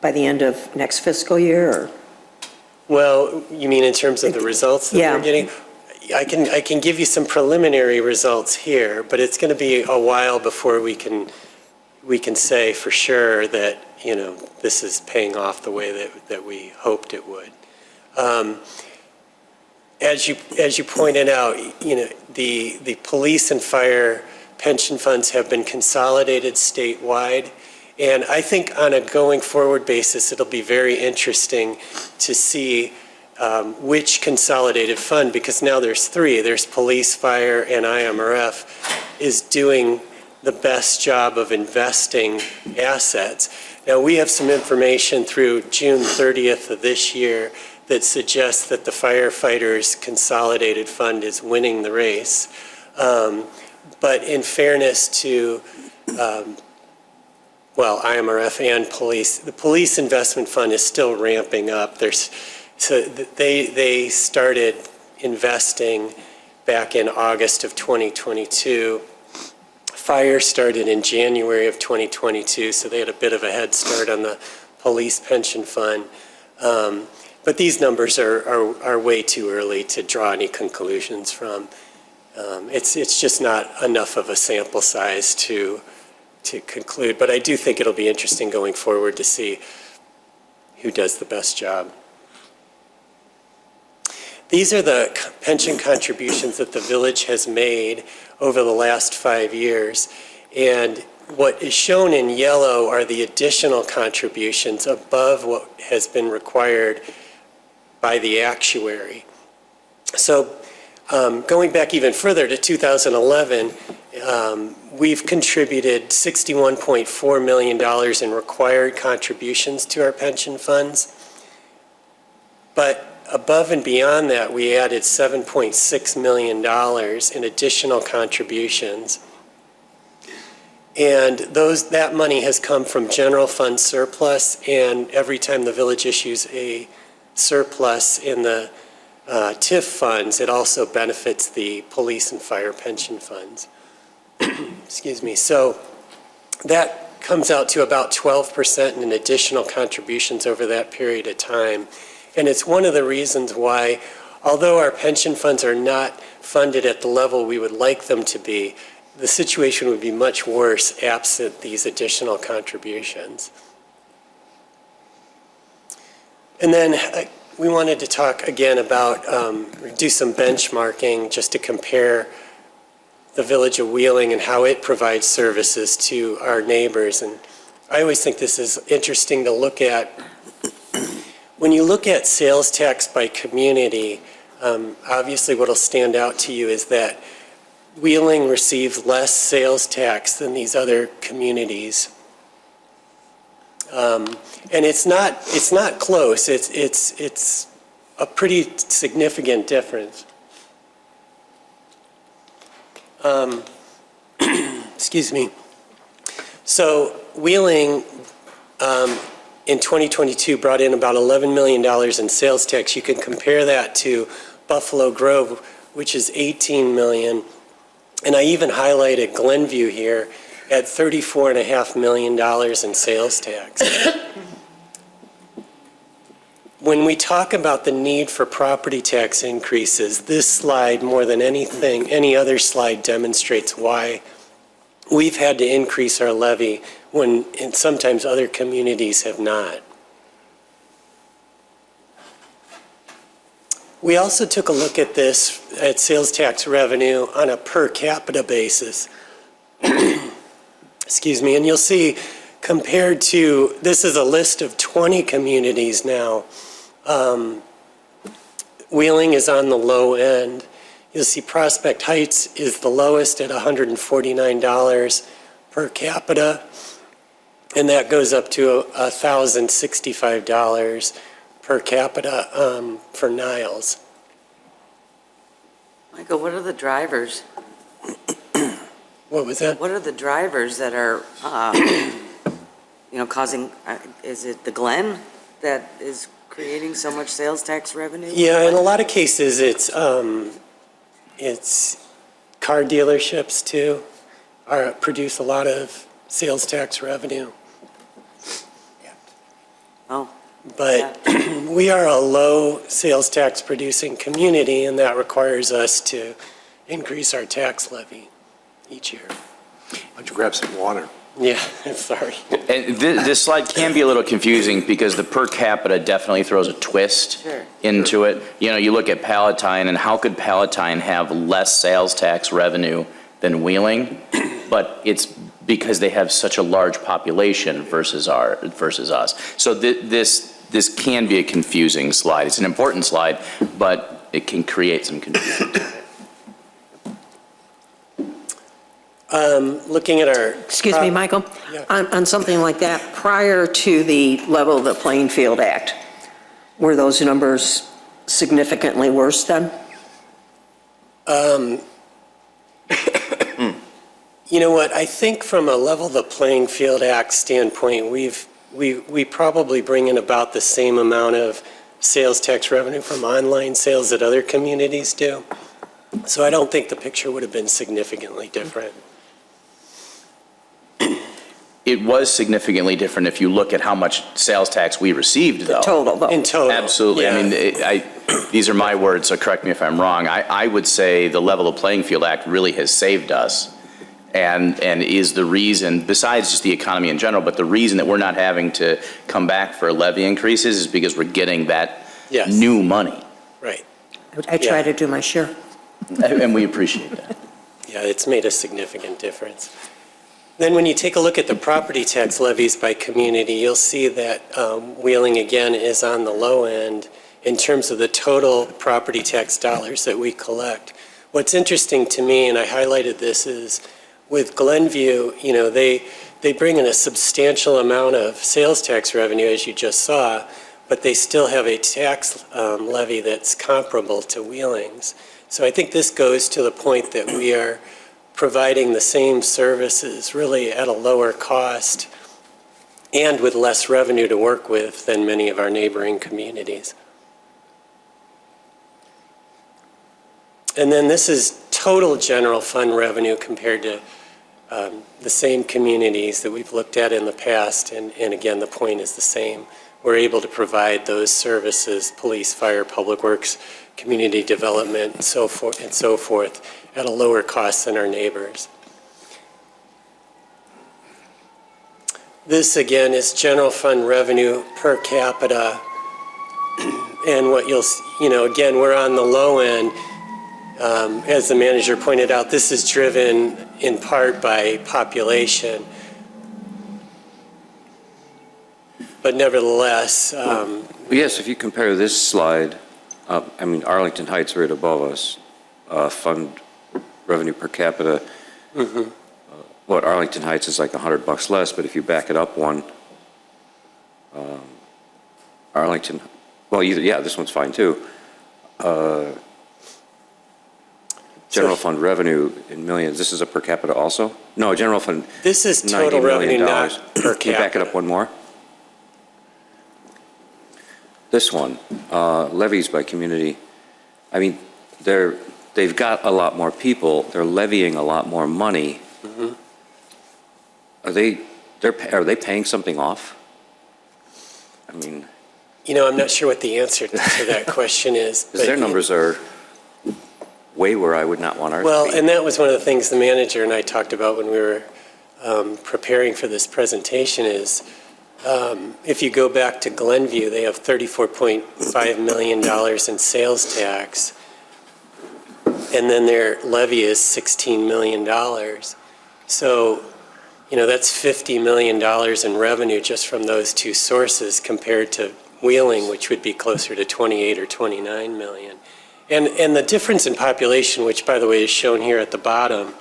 by the end of next fiscal year? Or? Well, you mean in terms of the results that we're getting? I can give you some preliminary results here, but it's going to be a while before we can say for sure that this is paying off the way that we hoped it would. As you pointed out, the police and fire pension funds have been consolidated statewide, and I think on a going forward basis, it'll be very interesting to see which consolidated fund, because now there's three. There's police, fire, and IMRF is doing the best job of investing assets. Now, we have some information through June 30th of this year that suggests that the firefighters' consolidated fund is winning the race. But in fairness to, IMRF and police, the police investment fund is still ramping up. They started investing back in August of 2022. Fire started in January of 2022, so they had a bit of a head start on the police pension fund. But these numbers are way too early to draw any conclusions from. It's just not enough of a sample size to conclude. But I do think it'll be interesting going forward to see who does the best job. These are the pension contributions that the village has made over the last 5 years. And what is shown in yellow are the additional contributions above what has been required by the actuary. So going back even further to 2011, we've contributed $61.4 million in required contributions to our pension funds. But above and beyond that, we added $7.6 million in additional contributions. And that money has come from general fund surplus, and every time the village issues a surplus in the TIF funds, it also benefits the police and fire pension funds. Excuse me. So that comes out to about 12% in additional contributions over that period of time. And it's one of the reasons why, although our pension funds are not funded at the level we would like them to be, the situation would be much worse absent these additional contributions. And then we wanted to talk again about, do some benchmarking just to compare the village of Wheeling and how it provides services to our neighbors. And I always think this is interesting to look at. When you look at sales tax by community, obviously what will stand out to you is that Wheeling receives less sales tax than these other communities. And it's not close. It's a pretty significant difference. Excuse me. So Wheeling in 2022 brought in about $11 million in sales tax. You can compare that to Buffalo Grove, which is $18 million. And I even highlighted Glenview here at $34.5 million in sales tax. When we talk about the need for property tax increases, this slide, more than anything, any other slide, demonstrates why we've had to increase our levy when sometimes other communities have not. We also took a look at this, at sales tax revenue on a per capita basis. Excuse me, and you'll see compared to, this is a list of 20 communities now. Wheeling is on the low end. You'll see Prospect Heights is the lowest at $149 per capita, and that goes up to $1,065 per capita for Niles. Michael, what are the drivers? What was that? What are the drivers that are, causing, is it the Glen that is creating so much sales tax revenue? Yeah, in a lot of cases, it's car dealerships too, produce a lot of sales tax revenue. Oh. But we are a low sales tax producing community, and that requires us to increase our tax levy each year. Why don't you grab some water? Yeah, sorry. And this slide can be a little confusing because the per capita definitely throws a twist into it. You know, you look at Palatine, and how could Palatine have less sales tax revenue than Wheeling? But it's because they have such a large population versus us. So this can be a confusing slide. It's an important slide, but it can create some confusion. Looking at our... Excuse me, Michael? Yeah. On something like that, prior to the Level the Playing Field Act, Were those numbers significantly worse then? You know what, I think from a level the playing field act standpoint, we probably bring in about the same amount of sales tax revenue from online sales that other communities do. So I don't think the picture would have been significantly different. It was significantly different if you look at how much sales tax we received, though. Total, though. In total. Absolutely. I yeah. mean, these are my words, so correct me if I'm wrong. I would say the Level the Playing Field Act really has saved us and is the reason, besides just the economy in general, but the reason that we're not having to come back for levy increases is because we're getting that Yes. new money. Right. I try to do my share. And we appreciate that. Yeah, it's made a significant difference. Then when you take a look at the property tax levies by community, you'll see that Wheeling, again, is on the low end in terms of the total property tax dollars that we collect. What's interesting to me, and I highlighted this, is with Glenview, you know, they bring in a substantial amount of sales tax revenue, as you just saw, but they still have a tax levy that's comparable to Wheeling's. So I think this goes to the point that we are providing the same services really at a lower cost and with less revenue to work with than many of our neighboring communities. And then this is total general fund revenue compared to the same communities that we've looked at in the past. And again, the point is the same. We're able to provide those services, police, fire, public works, community development, and so forth, at a lower cost than our neighbors. This, again, is general fund revenue per capita. And what again, we're on the low end. As the manager pointed out, this is driven in part by population. But nevertheless, Yes, if you compare this slide, I mean, Arlington Heights right above us, fund revenue per capita. What, Arlington Heights is like $100 less, but if you back it up one, Arlington, well, this one's fine too. General fund revenue in millions, this is a per capita also? No, general fund, this is $90 total revenue, million. not per Can you back it capita. up one more? This one, levies by community. I mean, they've got a lot more people, they're levying a lot more money. Are they paying something off? I mean, I'm not sure what the answer to that question is. because their numbers are way where I would not want ours Well, to be. and that was one of the things the manager and I talked about when we were preparing for this presentation is, if you go back to Glenview, they have $34.5 million in sales tax, and then their levy is $16 million. So, that's $50 million in revenue just from those two sources compared to Wheeling, which would be closer to 28 or 29 million. And the difference in population, which by the way is shown here at the bottom,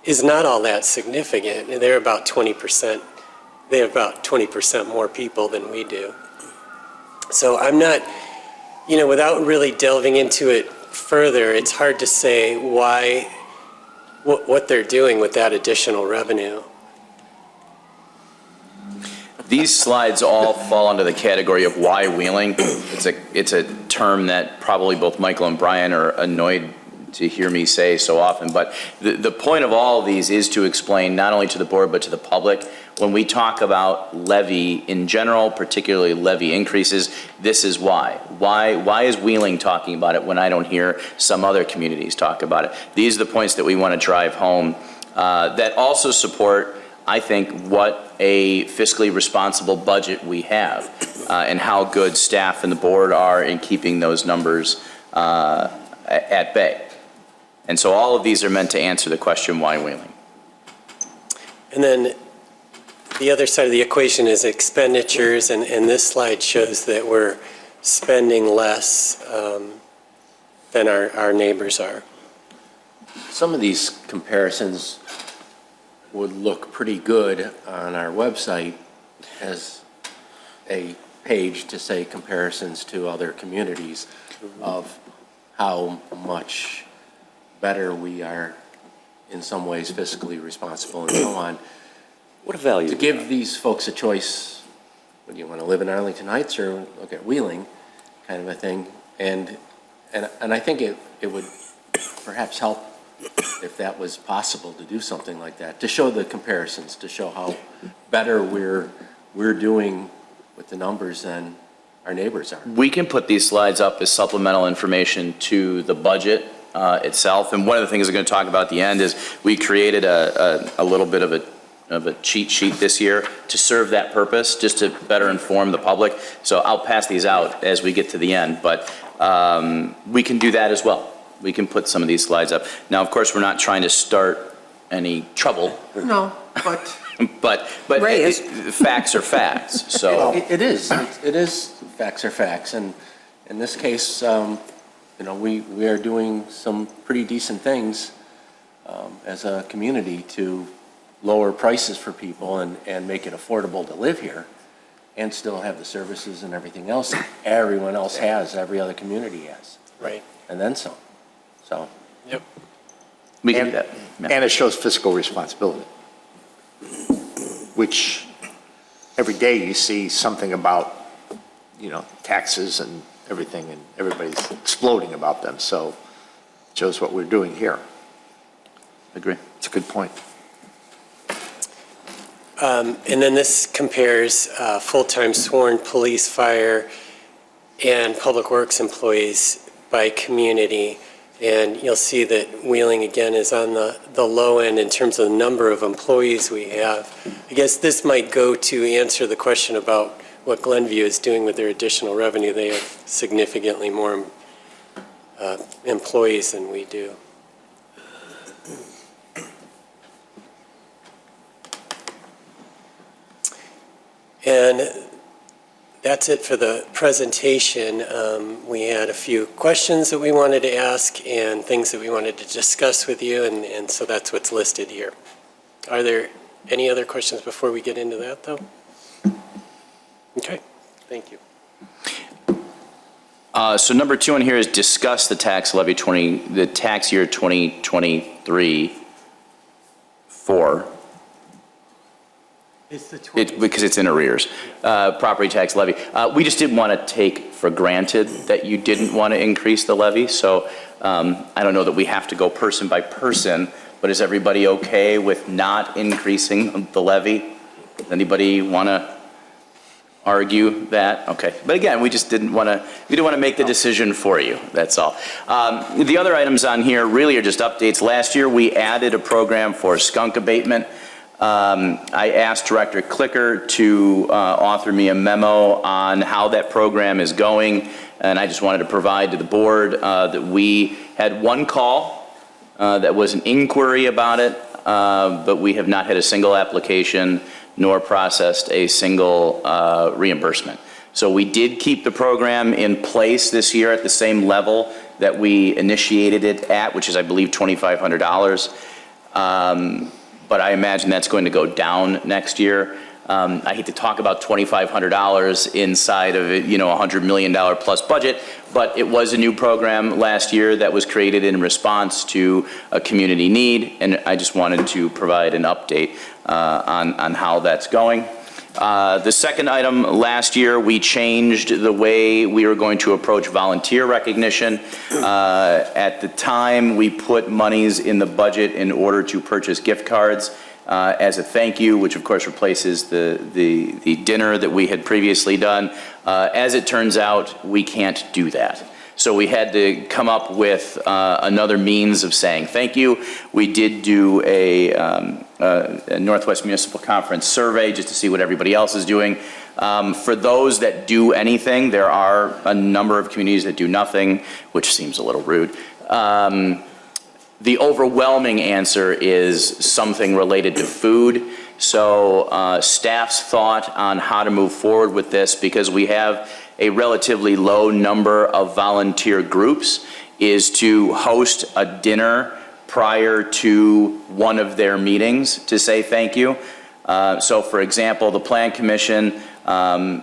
is not all that significant. They're about 20%. They have about 20% more people than we do. So I'm not, without really delving into it further, it's hard to say what they're doing with that additional revenue. These slides all fall under the category of why Wheeling. It's a term that probably both Michael and Brian are annoyed to hear me say so often, but the point of all of these is to explain not only to the board but to the public, when we talk about levy in general, particularly levy increases, this is why. Why is Wheeling talking about it when I don't hear some other communities talk about it? These are the points that we want to drive home that also support, I think, what a fiscally responsible budget we have and how good staff and the board are in keeping those numbers at bay. And so all of these are meant to answer the question, why Wheeling? And then the other side of the equation is expenditures, and this slide shows that we're spending less than our neighbors are. Some of these comparisons would look pretty good on our website as a page to say comparisons to other communities of how much better we are in some ways fiscally responsible and so on. What a value. To give these folks a choice, would you want to live in Arlington Heights or look at Wheeling, kind of a thing. And I think it would perhaps help if that was possible to do something like that, to show the comparisons, to show how better we're doing with the numbers than our neighbors are. We can put these slides up as supplemental information to the budget itself. And one of the things we're going to talk about at the end is we created a little bit of a cheat sheet this year to serve that purpose, just to better inform the public. So I'll pass these out as we get to the end, but we can do that as well. We can put some of these slides up. Now, of course, we're not trying to start any trouble. No, but. But facts are facts, so. It is facts are facts, and in this case, we are doing some pretty decent things as a community to lower prices for people and make it affordable to live here and still have the services and everything else everyone else has, every other community has. Right. And then some, so. Yep. We can do that. Yeah. And it shows fiscal responsibility, which every day you see something about, taxes and everything, and everybody's exploding about them. So it shows what we're doing here. Agree. It's a good point. And then this compares full-time sworn police, fire, and public works employees by community. And you'll see that Wheeling, again, is on the low end in terms of the number of employees we have. I guess this might go to answer the question about what Glenview is doing with their additional revenue. They have significantly more employees than we do. And that's it for the presentation. We had a few questions that we wanted to ask and things that we wanted to discuss with you, and so that's what's listed here. Are there any other questions before we get into that, though? Okay, thank you. So number 2 on here is discuss the tax levy the tax year 2023-4. It's the Because it's in arrears, property tax levy. We just didn't want to take for granted that you didn't want to increase the levy, so I don't know that we have to go person by person, but is everybody okay with not increasing the levy? Does anybody want to argue that? Okay, but again, we didn't want to make the decision for you, that's all. The other items on here really are just updates. Last year, we added a program for skunk abatement. I asked Director Clicker to author me a memo on how that program is going, and I just wanted to provide to the board that we had one call that was an inquiry about it, but we have not had a single application nor processed a single reimbursement. So we did keep the program in place this year at the same level that we initiated it at, which is, I believe, $2,500. But I imagine that's going to go down next year. I hate to talk about $2,500 inside of a $100 million plus budget, but it was a new program last year that was created in response to a community need, and I just wanted to provide an update on how that's going. The second item, last year we changed the way we were going to approach volunteer recognition. At the time, we put monies in the budget in order to purchase gift cards as a thank you, which of course replaces the dinner that we had previously done. As it turns out, we can't do that. So we had to come up with another means of saying thank you. We did do a Northwest Municipal Conference survey just to see what everybody else is doing. For those that do anything, there are a number of communities that do nothing, which seems a little rude. The overwhelming answer is something related to food. So staff's thought on how to move forward with this, because we have a relatively low number of volunteer groups, is to host a dinner prior to one of their meetings to say thank you. So for example, the Plan Commission,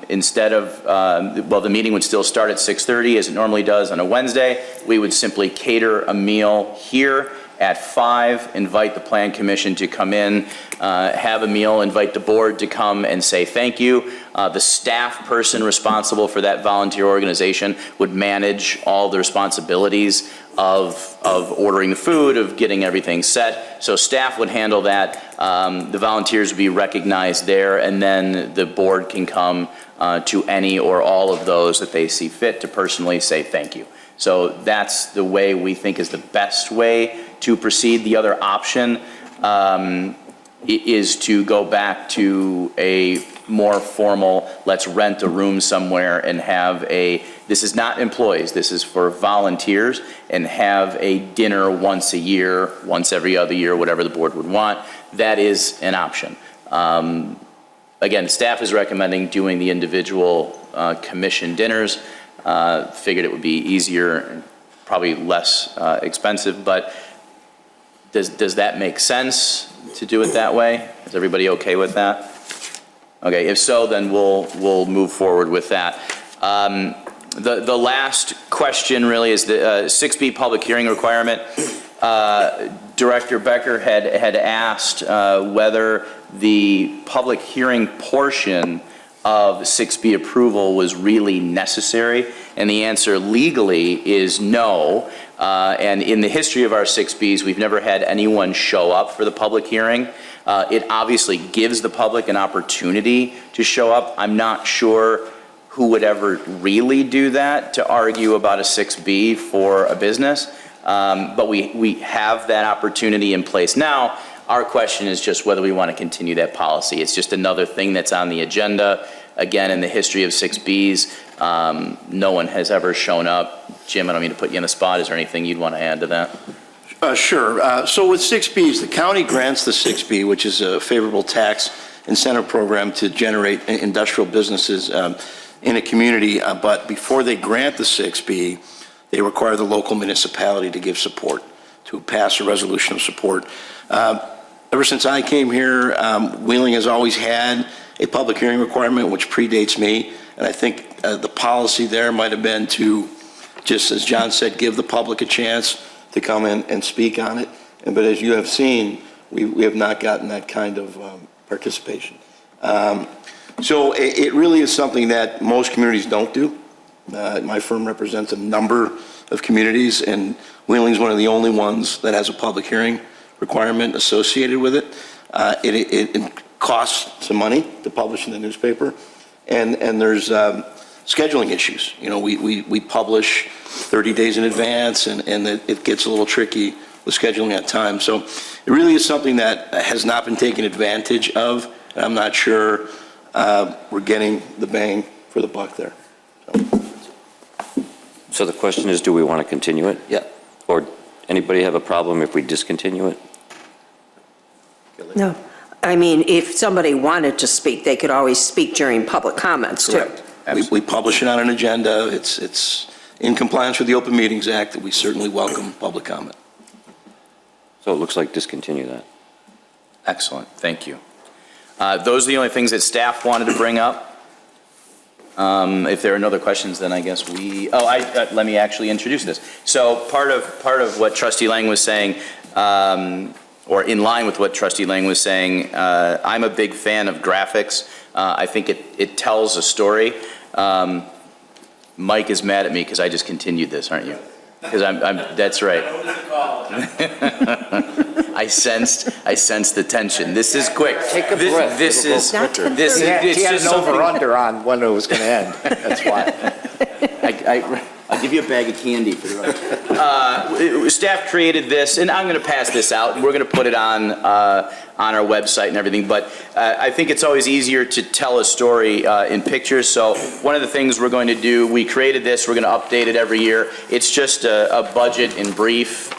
instead of, the meeting would still start at 6:30 as it normally does on a Wednesday. We would simply cater a meal here at 5, invite the Plan Commission to come in, have a meal, invite the board to come and say thank you. The staff person responsible for that volunteer organization would manage all the responsibilities of ordering the food, of getting everything set. So staff would handle that. The volunteers would be recognized there, and then the board can come to any or all of those that they see fit to personally say thank you. So that's the way we think is the best way to proceed. The other option is to go back to a more formal, let's rent a room somewhere and have this is not employees, this is for volunteers, and have a dinner once a year, once every other year, whatever the board would want. That is an option. Again, staff is recommending doing the individual commission dinners. Figured it would be easier and probably less expensive, but does that make sense to do it that way? Is everybody okay with that? Okay, if so, then we'll move forward with that. The last question really is the 6B public hearing requirement. Director Becker had asked whether the public hearing portion of 6B approval was really necessary, and the answer legally is no. And in the history of our 6Bs, we've never had anyone show up for the public hearing. It obviously gives the public an opportunity to show up. I'm not sure who would ever really do that, to argue about a 6B for a business, but we have that opportunity in place now. Our question is just whether we want to continue that policy. It's just another thing that's on the agenda. Again, in the history of 6Bs, no one has ever shown up. Jim, I don't mean to put you on the spot. Is there anything you'd want to add to that? Sure. So with 6Bs, the county grants the 6B, which is a favorable tax incentive program to generate industrial businesses in a community. But before they grant the 6B, they require the local municipality to give support, to pass a resolution of support. Ever since I came here, Wheeling has always had a public hearing requirement, which predates me. And I think the policy there might have been to, just as John said, give the public a chance to come in and speak on it. But as you have seen, we have not gotten that kind of participation. So it really is something that most communities don't do. My firm represents a number of communities, and Wheeling's one of the only ones that has a public hearing requirement associated with it. It costs some money to publish in the newspaper, and there's scheduling issues. You know, we publish 30 days in advance, and it gets a little tricky with scheduling at times. So it really is something that has not been taken advantage of, and I'm not sure we're getting the bang for the buck there. So the question is, do we want to continue it? Yeah. Or anybody have a problem if we discontinue it? No. I mean, if somebody wanted to speak, they could always speak during public comments, too. Correct. We publish it on an agenda. It's in compliance with the Open Meetings Act, that we certainly welcome public comment. So it looks like discontinue that. Excellent, thank you. Those are the only things that staff wanted to bring up. If there are no other questions, then I guess let me actually introduce this. So part of what Trustee Lang was saying, or in line with what Trustee Lang was saying, I'm a big fan of graphics. I think it tells a story. Mike is mad at me because I just continued this, aren't you? Because that's right. I sensed the tension. This is quick. Take a breath. This is He had an over-under on when it was going to end. That's why. I'll give you a bag of candy for the rest. Staff created this, and I'm going to pass this out. We're going to put it on our website and everything, but I think it's always easier to tell a story in pictures. So one of the things we're going to do, we created this, we're going to update it every year. It's just a budget in brief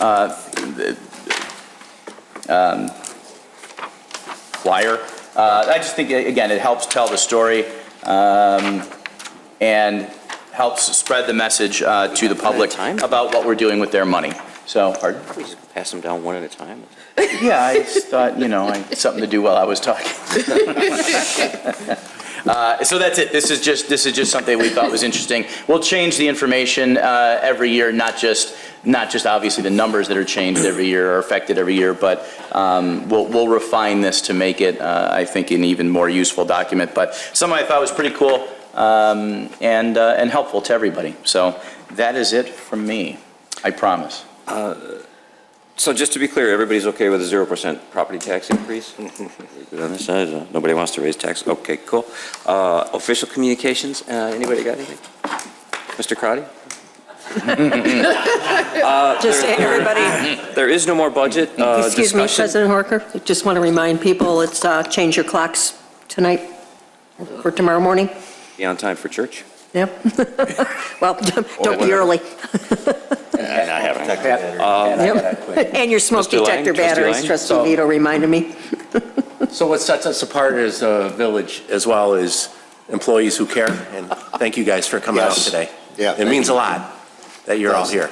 flyer. I just think, again, it helps tell the story and helps spread the message to the public about what we're doing with their money. So, pardon? We just pass them down one at a time. Yeah, I just thought, something to do while I was talking. So that's it. This is just something we thought was interesting. We'll change the information every year, not just obviously the numbers that are changed every year or affected every year, but we'll refine this to make it, I think, an even more useful document. But something I thought was pretty cool and helpful to everybody. So that is it from me. I promise. So just to be clear, everybody's okay with a 0% property tax increase? We're good on this side? Nobody wants to raise tax? Okay, cool. Official communications, anybody got anything? Mr. Crotty? Just everybody, There is no more budget excuse me, discussion. President Horker, just want to remind people, it's change your clocks tonight or tomorrow morning. Be on time for church. Yep. Well, don't be early. And I haven't. Yep. And your smoke Mr. Lang, detector Trustee batteries, Lang? Trustee Vito reminded me. So what sets us apart as a village as well is employees who care, and thank you guys for coming out Yes. today. Yeah, It thank means you. a lot that you're all here.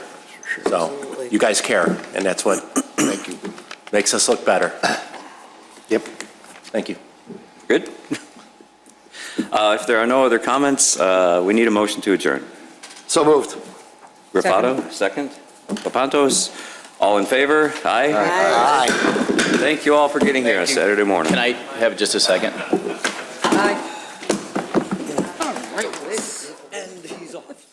So you guys care, and that's what Thank you. makes us look better. Yep. Thank you. Good? If there are no other comments, we need a motion to adjourn. So moved. Rafato, second. Papantos, all in favor? Aye. Aye. Thank you all for getting here on Saturday morning. Can I have just a second? And he's off.